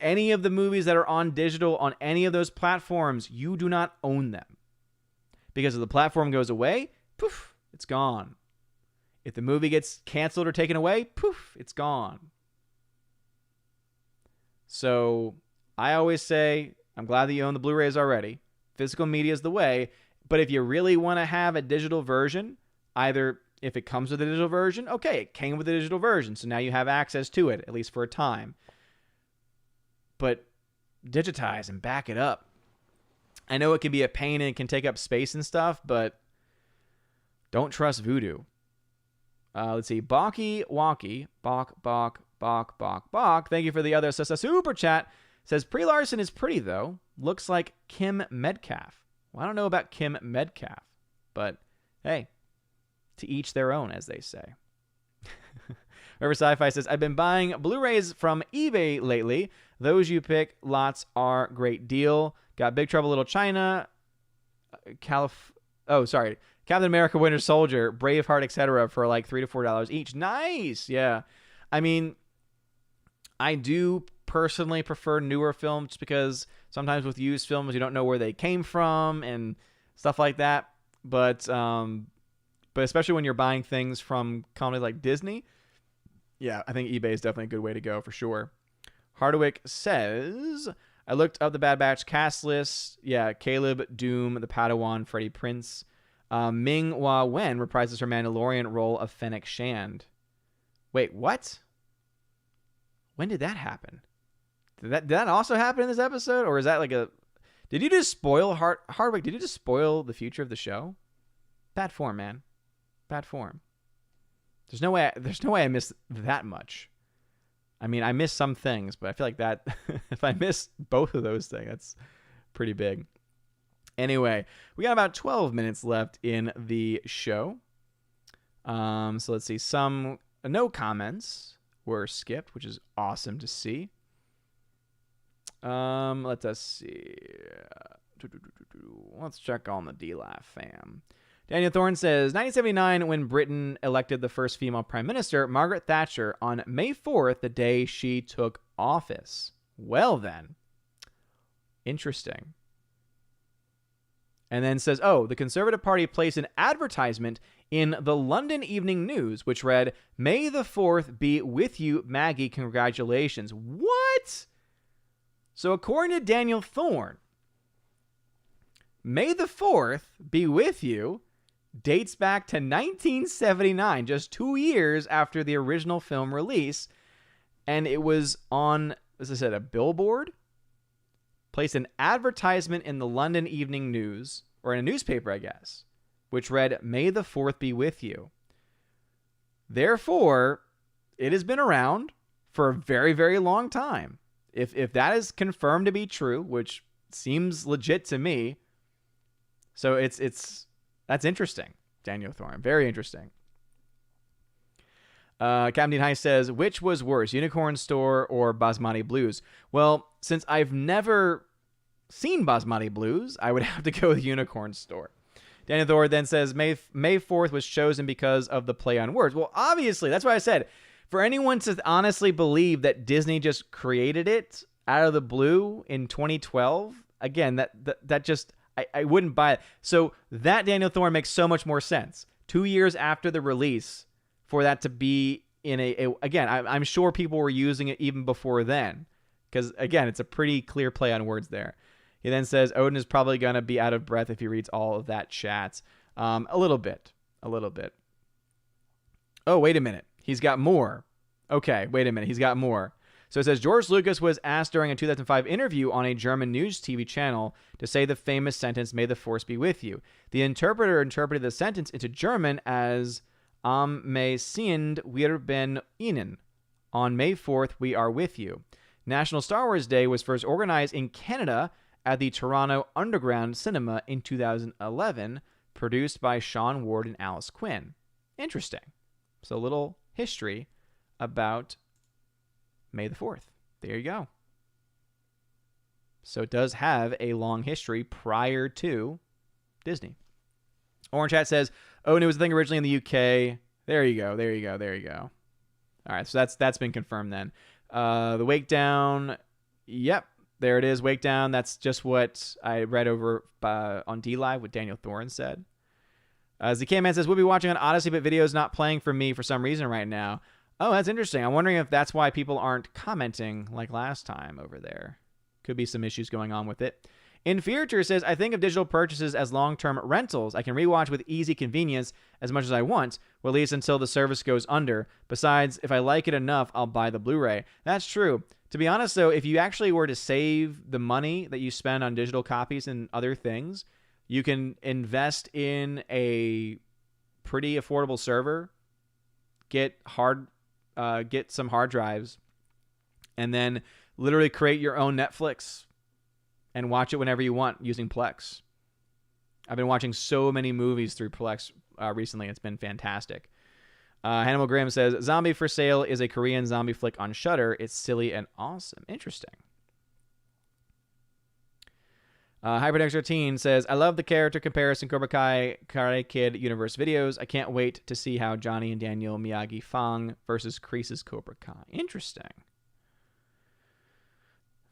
any of the movies that are on digital on any of those platforms, you do not own them. Because if the platform goes away, poof, it's gone. If the movie gets canceled or taken away, poof, it's gone. So I always say, I'm glad that you own the Blu-rays already. Physical media is the way. But if you really want to have a digital version, either if it comes with a digital version, okay, it came with a digital version. So now you have access to it, at least for a time. But digitize and back it up. I know it can be a pain and it can take up space and stuff, but don't trust Vudu. Let's see. Balky Walkie, Bok. Thank you for the other super chat. Says, Brie Larson is pretty, though. Looks like Kim Metcalf. Well, I don't know about Kim Metcalf, but hey, to each their own, as they say. River Sci-Fi says, I've been buying Blu-rays from eBay lately. Those you pick, lots are great deal. Got Big Trouble Little China, Captain America Winter Soldier, Braveheart, etc. for like $3 to $4 each. Nice. Yeah. I mean, I do personally prefer newer films just because sometimes with used films you don't know where they came from and stuff like that. But especially when you're buying things from companies like Disney, yeah, I think eBay is definitely a good way to go for sure. Hardwick says, I looked up the Bad Batch cast list. Yeah, Caleb, Doom, the Padawan, Freddie Prinze. Ming-Hua Wen reprises her Mandalorian role of Fennec Shand. Wait, what? When did that happen? Did that also happen in this episode? Or is that like a... Did you just spoil... Hardwick, did you just spoil the future of the show? Bad form, man. Bad form. There's no way I missed that much. I mean, I missed some things, but I feel like that... if I missed both of those things, that's pretty big. Anyway, we got about 12 minutes left in the show. So let's see. No comments were skipped, which is awesome to see. Let us see. Let's check on the DLAF fam. Daniel Thorne says, 1979, when Britain elected the first female prime minister, Margaret Thatcher, on May 4th, the day she took office. Well then. Interesting. And then says, the Conservative Party placed an advertisement in the London Evening News, which read, "May the 4th be with you, Maggie. Congratulations." What? So according to Daniel Thorne, May the 4th be with you dates back to 1979, just 2 years after the original film release. And it was on, as I said, a billboard, placed an advertisement in the London Evening News, or in a newspaper, I guess, which read, "May the 4th be with you." Therefore, it has been around for a very, very long time. If that is confirmed to be true, which seems legit to me, so that's interesting, Daniel Thorne. Very interesting. Captain Dean High says, which was worse, Unicorn Store or Basmati Blues? Well, since I've never seen Basmati Blues, I would have to go with Unicorn Store. Daniel Thorne then says, May 4th was chosen because of the play on words. Well, obviously, that's why I said, for anyone to honestly believe that Disney just created it out of the blue in 2012, again, that just, I wouldn't buy it. So that Daniel Thorne makes so much more sense. 2 years after the release, for that to be in again, I'm sure people were using it even before then, because again, it's a pretty clear play on words there. He then says, Odin is probably going to be out of breath if he reads all of that chat. A little bit. Oh, wait a minute. He's got more. Okay, wait a minute. He's got more. So it says, George Lucas was asked during a 2005 interview on a German news TV channel to say the famous sentence, "May the Force be with you." The interpreter interpreted the sentence into German as, Am May sind wir bei Ihnen. On May 4th, we are with you. National Star Wars Day was first organized in Canada at the Toronto Underground Cinema in 2011, produced by Sean Ward and Alice Quinn. Interesting. So a little history about May the 4th. There you go. So it does have a long history prior to Disney. Orange Hat says, Odin was a thing originally in the UK. There you go. All right, so that's been confirmed then. The Wake Down, yep, there it is, Wake Down. That's just what I read over on DLive, what Daniel Thorne said. ZK Man says, we'll be watching on Odyssey, but video's not playing for me for some reason right now. Oh, that's interesting. I'm wondering if that's why people aren't commenting like last time over there. Could be some issues going on with it. Infuriator says, I think of digital purchases as long-term rentals. I can rewatch with easy convenience as much as I want, or at least until the service goes under. Besides, if I like it enough, I'll buy the Blu-ray. That's true. To be honest, though, if you actually were to save the money that you spend on digital copies and other things, you can invest in a pretty affordable server, get some hard drives, and then literally create your own Netflix and watch it whenever you want using Plex. I've been watching so many movies through Plex recently. It's been fantastic. Hannibal Graham says, Zombie for Sale is a Korean zombie flick on Shudder. It's silly and awesome. Interesting. Hyperdex13 says, I love the character comparison Cobra Kai Karate Kid universe videos. I can't wait to see how Johnny and Daniel Miyagi Fong versus Kreese's Cobra Kai. Interesting.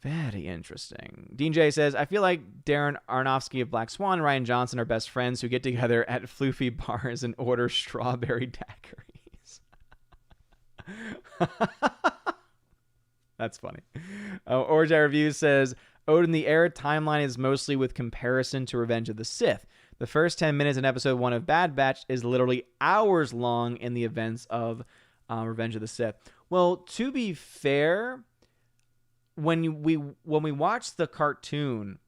Very interesting. Dean J says, I feel like Darren Aronofsky of Black Swan and Ryan Johnson are best friends who get together at floofy bars and order strawberry daiquiris. That's funny. Orange Eye Reviews says, Odin, the Era timeline is mostly with comparison to Revenge of the Sith. The first 10 minutes in episode 1 of Bad Batch is literally hours long in the events of Revenge of the Sith. Well, to be fair, when we watch the cartoon,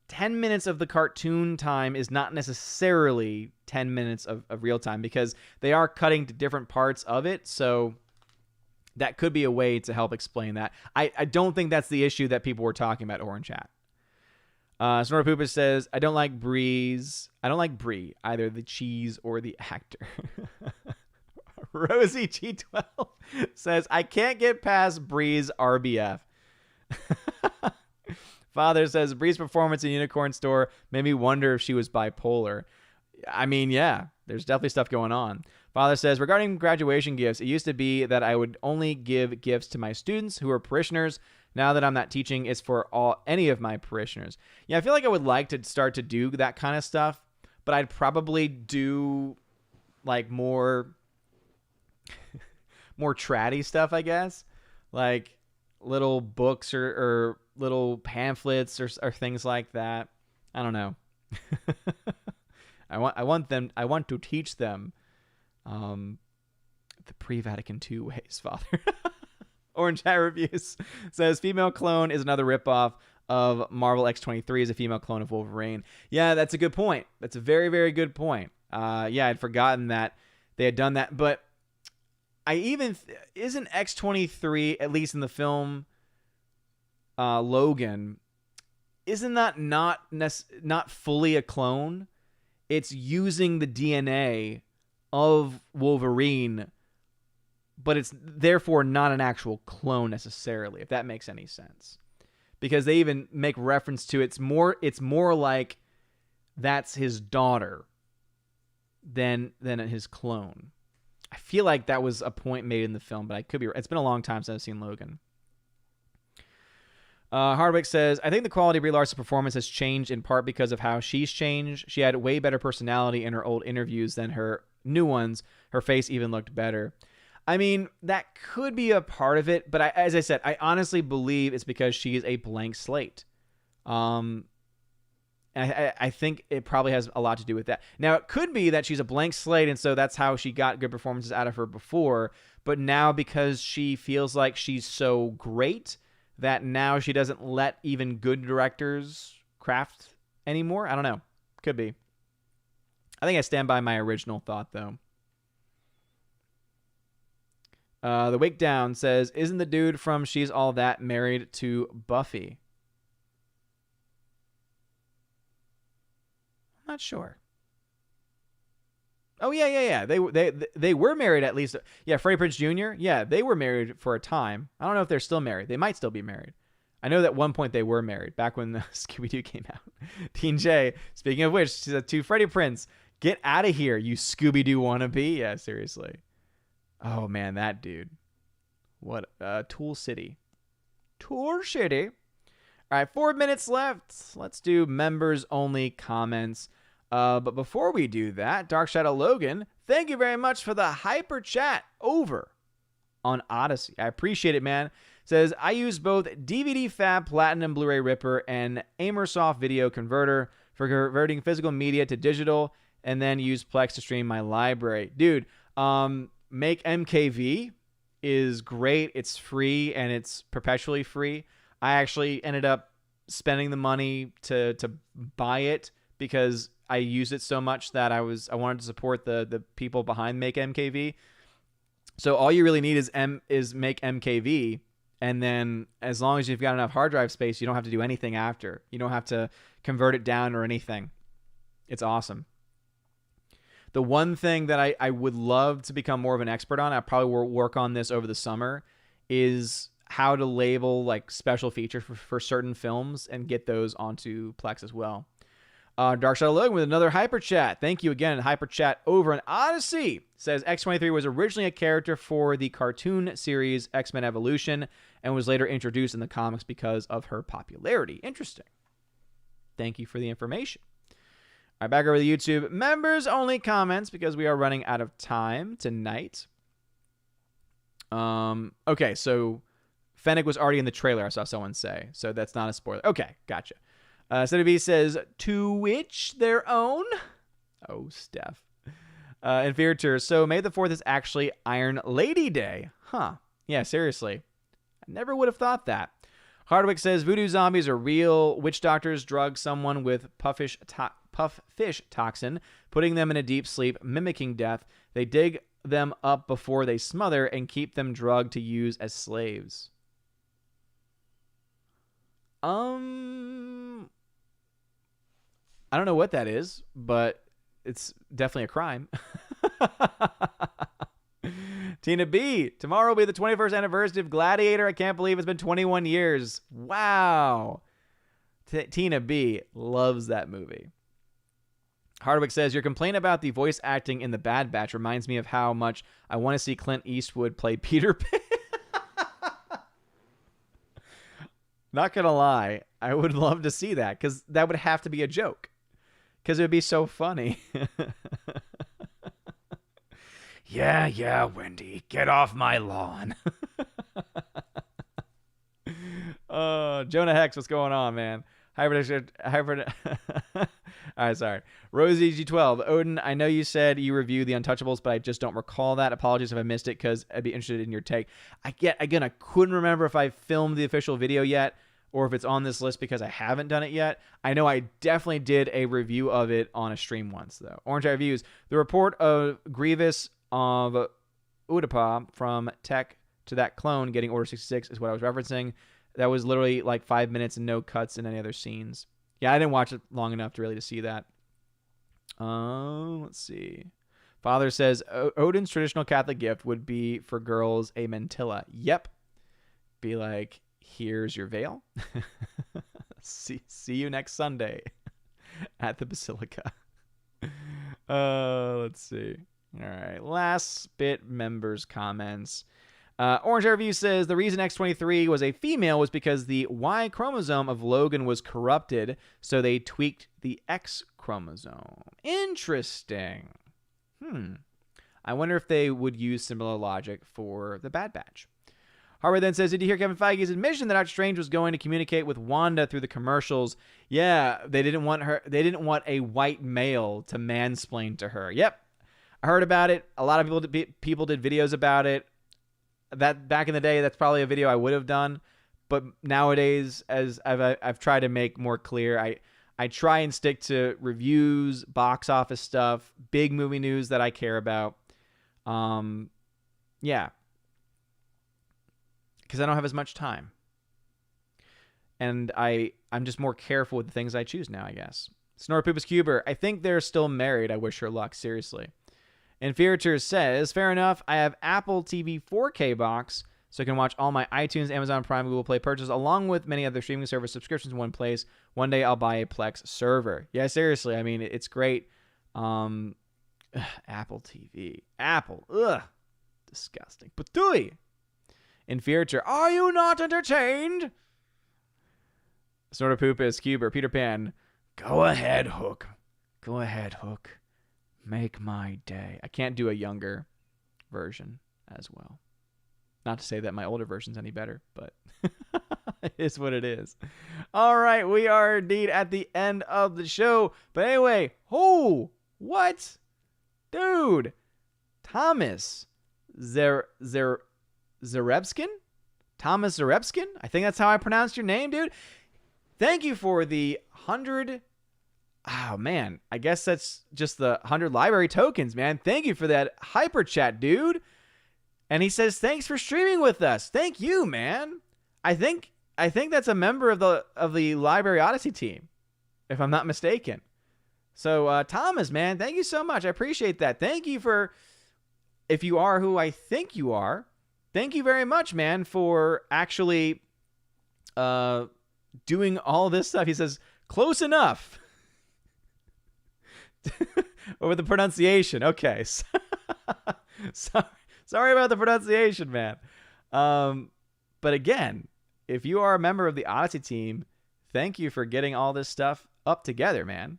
10 minutes of the cartoon time is not necessarily 10 minutes of real time, because they are cutting to different parts of it. So that could be a way to help explain that. I don't think that's the issue that people were talking about, Orange Chat. Sonora Poopa says, I don't like Brie, either the cheese or the actor. Rosie G12 says, I can't get past Brie's RBF. Father says, Brie's performance in Unicorn Store made me wonder if she was bipolar. I mean, yeah, there's definitely stuff going on. Father says, regarding graduation gifts, it used to be that I would only give gifts to my students who are parishioners. Now that I'm not teaching, it's for any of my parishioners. Yeah, I feel like I would like to start to do that kind of stuff, but I'd probably do like more tratty stuff, I guess. Like little books or little pamphlets or things like that. I don't know. I want to teach them the pre-Vatican II ways, Father. Orange Hat Reviews says female clone is another ripoff of Marvel X-23 as a female clone of Wolverine. Yeah, that's a good point. That's a very, very good point. Yeah, I'd forgotten that they had done that, but I even isn't X-23, at least in the film Logan, isn't that not fully a clone? It's using the DNA of Wolverine, but it's therefore not an actual clone necessarily, if that makes any sense. Because they even make reference to it's more like that's his daughter than his clone. I feel like that was a point made in the film, but I could be right. It's been a long time since I've seen Logan. Hardwick says, I think the quality of Brie Larson's performance has changed in part because of how she's changed. She had way better personality in her old interviews than her new ones. Her face even looked better. I mean, that could be a part of it, but as I said, I honestly believe it's because she is a blank slate. I think it probably has a lot to do with that. Now, it could be that she's a blank slate, and so that's how she got good performances out of her before, but now because she feels like she's so great that now she doesn't let even good directors craft anymore. I don't know. Could be. I think I stand by my original thought, though. The Wake Down says, isn't the dude from She's All That married to Buffy? I'm not sure. Oh, yeah. They were married at least. Yeah, Freddie Prinze Jr., yeah, they were married for a time. I don't know if they're still married. They might still be married. I know that at one point they were married, back when Scooby-Doo came out. Teen J, speaking of which, she said to Freddie Prinze, get out of here, you Scooby-Doo wannabe. Yeah, seriously. Oh, man, that dude. What? Tool City. All right, 4 minutes left. Let's do members-only comments. But before we do that, Dark Shadow Logan, thank you very much for the hyper chat over on Odyssey. I appreciate it, man. Says, I use both DVD Fab Platinum Blu-ray Ripper and Amersoft Video Converter for converting physical media to digital, and then use Plex to stream my library. Dude, Make MKV is great. It's free, and it's perpetually free. I actually ended up spending the money to buy it because I used it so much that I wanted to support the people behind Make MKV. So all you really need is Make MKV, and then as long as you've got enough hard drive space, you don't have to do anything after. You don't have to convert it down or anything. It's awesome. The one thing that I would love to become more of an expert on, I probably will work on this over the summer, is how to label like special features for certain films and get those onto Plex as well. Dark Shadow Logan with another hyper chat. Thank you again. Hyper chat over on Odyssey says X-23 was originally a character for the cartoon series X-Men Evolution and was later introduced in the comics because of her popularity. Interesting. Thank you for the information. All right, back over to YouTube. Members only comments because we are running out of time tonight. Okay, so Fennec was already in the trailer, I saw someone say. So that's not a spoiler. Okay, gotcha. City says, to which their own? Oh, Steph. Inferior. So May the 4th is actually Iron Lady Day. Huh. Yeah, seriously. I never would have thought that. Hardwick says, voodoo zombies are real. Witch doctors drug someone with puffish toxin, putting them in a deep sleep, mimicking death. They dig them up before they smother and keep them drugged to use as slaves. I don't know what that is, but it's definitely a crime. Tina B, tomorrow will be the 21st anniversary of Gladiator. I can't believe it's been 21 years. Wow. Tina B loves that movie. Hardwick says, your complaint about the voice acting in The Bad Batch reminds me of how much I want to see Clint Eastwood play Peter Pan. Not going to lie, I would love to see that, because that would have to be a joke. Because it would be so funny. Yeah, Wendy, get off my lawn. Jonah Hex, what's going on, man? Hybrid. All right, sorry. Rosie G12. Odin, I know you said you reviewed The Untouchables, but I just don't recall that. Apologies if I missed it, because I'd be interested in your take. I couldn't remember if I filmed the official video yet or if it's on this list because I haven't done it yet. I know I definitely did a review of it on a stream once, though. Orange Eye Reviews. The report of Grievous of Udapa from Tech to that clone getting Order 66 is what I was referencing. That was literally like 5 minutes and no cuts in any other scenes. Yeah, I didn't watch it long enough to see that. Let's see. Father says, Odin's traditional Catholic gift would be for girls a mantilla. Yep. Be like, here's your veil. See you next Sunday at the Basilica. Let's see. All right. Last bit members' comments. Orange Review says the reason X-23 was a female was because the Y chromosome of Logan was corrupted, so they tweaked the X chromosome. Interesting. I wonder if they would use similar logic for the Bad Batch. Harvard then says, did you hear Kevin Feige's admission that Doctor Strange was going to communicate with Wanda through the commercials? Yeah, they didn't want a white male to mansplain to her. Yep. I heard about it. A lot of people did videos about it. That back in the day, that's probably a video I would have done. But nowadays, as I've tried to make more clear, I try and stick to reviews, box office stuff, big movie news that I care about. Yeah. Because I don't have as much time. And I'm just more careful with the things I choose now, I guess. Snorpoopus Cuber, I think they're still married. I wish her luck, seriously. Inferior says, fair enough, I have Apple TV 4K box, so I can watch all my iTunes, Amazon Prime, Google Play purchases, along with many other streaming service subscriptions in one place. One day I'll buy a Plex server. Yeah, seriously, I mean, it's great. Apple TV. Apple. Ugh. Disgusting. Patooey. Inferior, are you not entertained? Sort of poop is Cuber. Peter Pan. Go ahead, Hook. Go ahead, Hook. Make my day. I can't do a younger version as well. Not to say that my older version's any better, but it is what it is. All right, we are indeed at the end of the show. But anyway, what? Dude, Thomas Zarevskin? Thomas Zarevskin? I think that's how I pronounced your name, dude. Thank you for the 100... Oh, man. I guess that's just the 100 library tokens, man. Thank you for that hyper chat, dude. And he says, thanks for streaming with us. Thank you, man. I think that's a member of the Library Odyssey team, if I'm not mistaken. So, Thomas, man, thank you so much. I appreciate that. Thank you for, if you are who I think you are, thank you very much, man, for actually doing all this stuff. He says, close enough. Over the pronunciation. Okay. Sorry about the pronunciation, man. But again, if you are a member of the Odyssey team, thank you for getting all this stuff up together, man.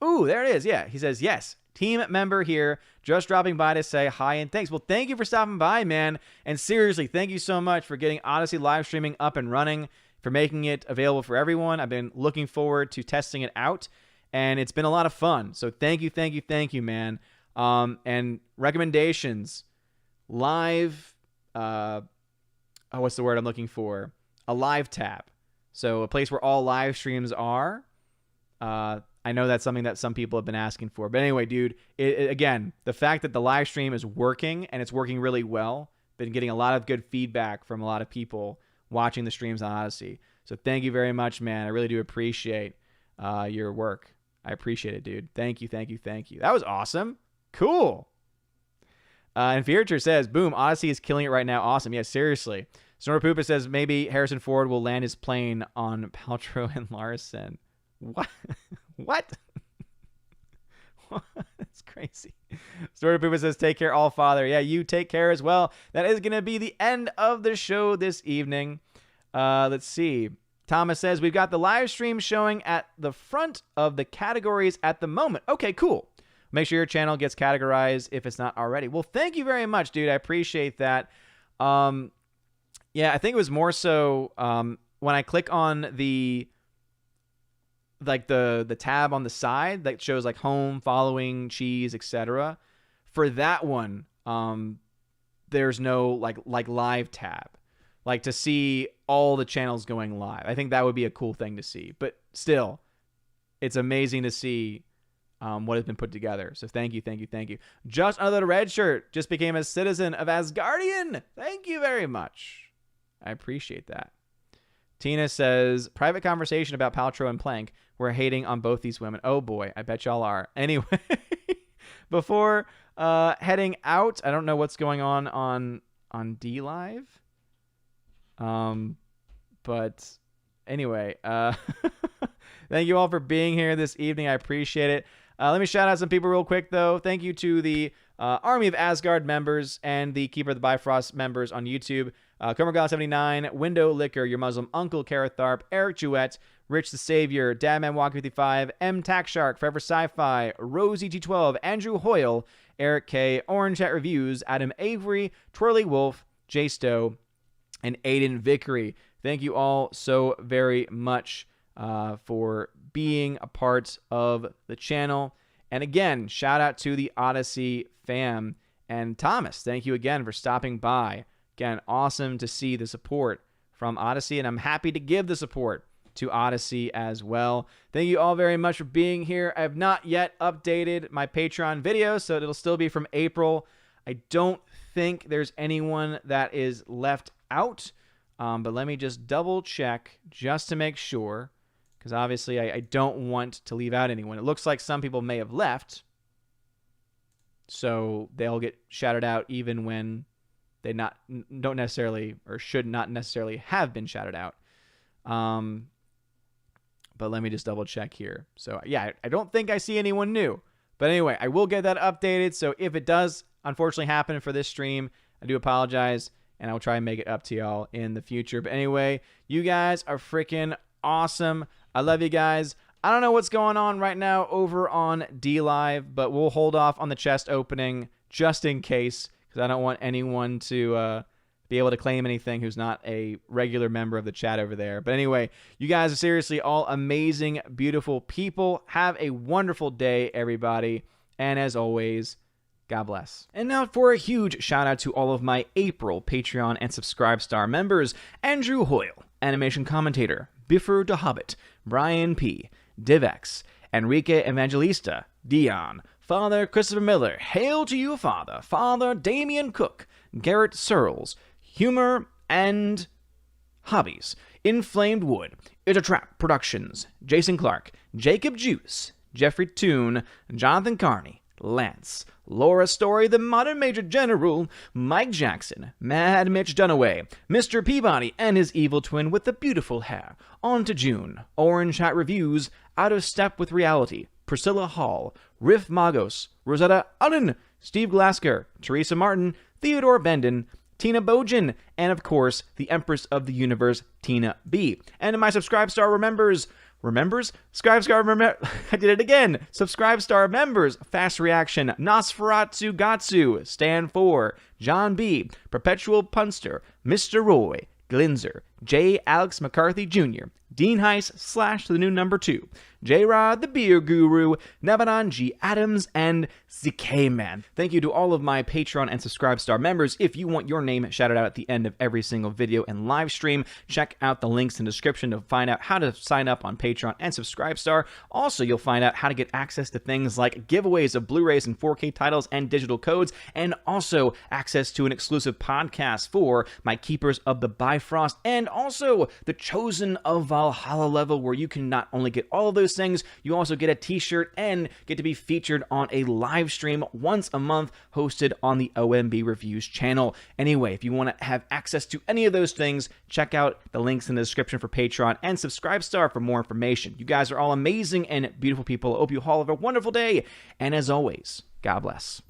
Ooh, there it is. Yeah. He says, yes, team member here, just dropping by to say hi and thanks. Well, thank you for stopping by, man. And seriously, thank you so much for getting Odyssey live streaming up and running, for making it available for everyone. I've been looking forward to testing it out. And it's been a lot of fun. So thank you, man. And recommendations, live, what's the word I'm looking for? A live tab. So a place where all live streams are. I know that's something that some people have been asking for. But anyway, dude, again, the fact that the live stream is working and it's working really well, been getting a lot of good feedback from a lot of people watching the streams on Odyssey. So thank you very much, man. I really do appreciate your work. I appreciate it, dude. Thank you. That was awesome. Cool. Inferior says, boom, Odyssey is killing it right now. Awesome. Yeah, seriously. Snorpoopa says maybe Harrison Ford will land his plane on Paltrow and Larson. What? What? That's crazy. Story Poopa says, take care, all father. Yeah, you take care as well. That is going to be the end of the show this evening. Let's see. Thomas says, we've got the live stream showing at the front of the categories at the moment. Okay, cool. Make sure your channel gets categorized if it's not already. Well, thank you very much, dude. I appreciate that. Yeah, I think it was more so when I click on the tab on the side that shows like home, following, cheese, etc. For that one, there's no like live tab, like to see all the channels going live. I think that would be a cool thing to see. But still, it's amazing to see what has been put together. So thank you. Just Another Red Shirt just became a citizen of Asgardian. Thank you very much. I appreciate that. Tina says, private conversation about Paltrow and Plank. We're hating on both these women. Oh boy, I bet y'all are. Anyway, before heading out, I don't know what's going on D Live. But anyway, thank you all for being here this evening. I appreciate it. Let me shout out some people real quick, though. Thank you to the Army of Asgard members and the Keeper of the Bifrost members on YouTube. Comergal79, Window Liquor, Your Muslim Uncle, Caratharp, Eric Jewett, Rich the Savior, Dadman Walker 55, M Tax Shark, Forever Sci-Fi, Rosie G12, Andrew Hoyle, Eric K, Orange Chat Reviews, Adam Avery, Twirly Wolf, Jay Stowe, and Aiden Vickery. Thank you all so very much for being a part of the channel. And again, shout out to the Odyssey fam. And Thomas, thank you again for stopping by. Again, awesome to see the support from Odyssey, and I'm happy to give the support to Odyssey as well. Thank you all very much for being here. I have not yet updated my Patreon video, so it'll still be from April. I don't think there's anyone that is left out, but let me just double check just to make sure, because obviously I don't want to leave out anyone. It looks like some people may have left, so they'll get shouted out even when they don't necessarily or should not necessarily have been shouted out. But let me just double check here. So yeah, I don't think I see anyone new. But anyway, I will get that updated. So if it does unfortunately happen for this stream, I do apologize, and I'll try and make it up to y'all in the future. But anyway, you guys are freaking awesome. I love you guys. I don't know what's going on right now over on D Live, but we'll hold off on the chest opening just in case, because I don't want anyone to be able to claim anything who's not a regular member of the chat over there. But anyway, you guys are seriously all amazing, beautiful people. Have a wonderful day, everybody. And as always, God bless. And now for a huge shout out to all of my April Patreon and Subscribe Star members: Andrew Hoyle, Animation Commentator, Biffer the Hobbit, Brian P., Divex, Enrique Evangelista, Dion, Father Christopher Miller, Hail to you, Father, Father Damian Cook, Garrett Searles, Humor and Hobbies, Inflamed Wood, It's a Trap Productions, Jason Clark, Jacob Juice, Jeffrey Toone, Jonathan Carney, Lance, Laura Story, the Modern Major General, Mike Jackson, Mad Mitch Dunaway, Mr. Peabody and his evil twin with the beautiful hair, On to June, Orange Hat Reviews, Out of Step with Reality, Priscilla Hall, Riff Magos, Rosetta Unnan, Steve Glasker, Teresa Martin, Theodore Bendon, Tina Bojan, and of course, the Empress of the Universe, Tina B. And my Subscribe Star remembers? Subscribe Star I did it again. Subscribe Star members: Fast Reaction, Nosferatu Gatsu, Stan 4, John B, Perpetual Punster, Mr. Roy, Glinzer, J. Alex McCarthy Jr., Dean Heiss / the new number 2, J-Rod the Beer Guru, Nevanon G. Adams, and ZK-Man. Thank you to all of my Patreon and Subscribe Star members. If you want your name shouted out at the end of every single video and live stream, check out the links in the description to find out how to sign up on Patreon and Subscribe Star. Also, you'll find out how to get access to things like giveaways of Blu-rays and 4K titles and digital codes, and also access to an exclusive podcast for my Keepers of the Bifrost, and also the Chosen of Valhalla level, where you can not only get all of those things, you also get a t-shirt and get to be featured on a live stream once a month hosted on the OMB Reviews channel. Anyway, if you want to have access to any of those things, check out the links in the description for Patreon and Subscribestar for more information. You guys are all amazing and beautiful people. I hope you all have a wonderful day, and as always, God bless.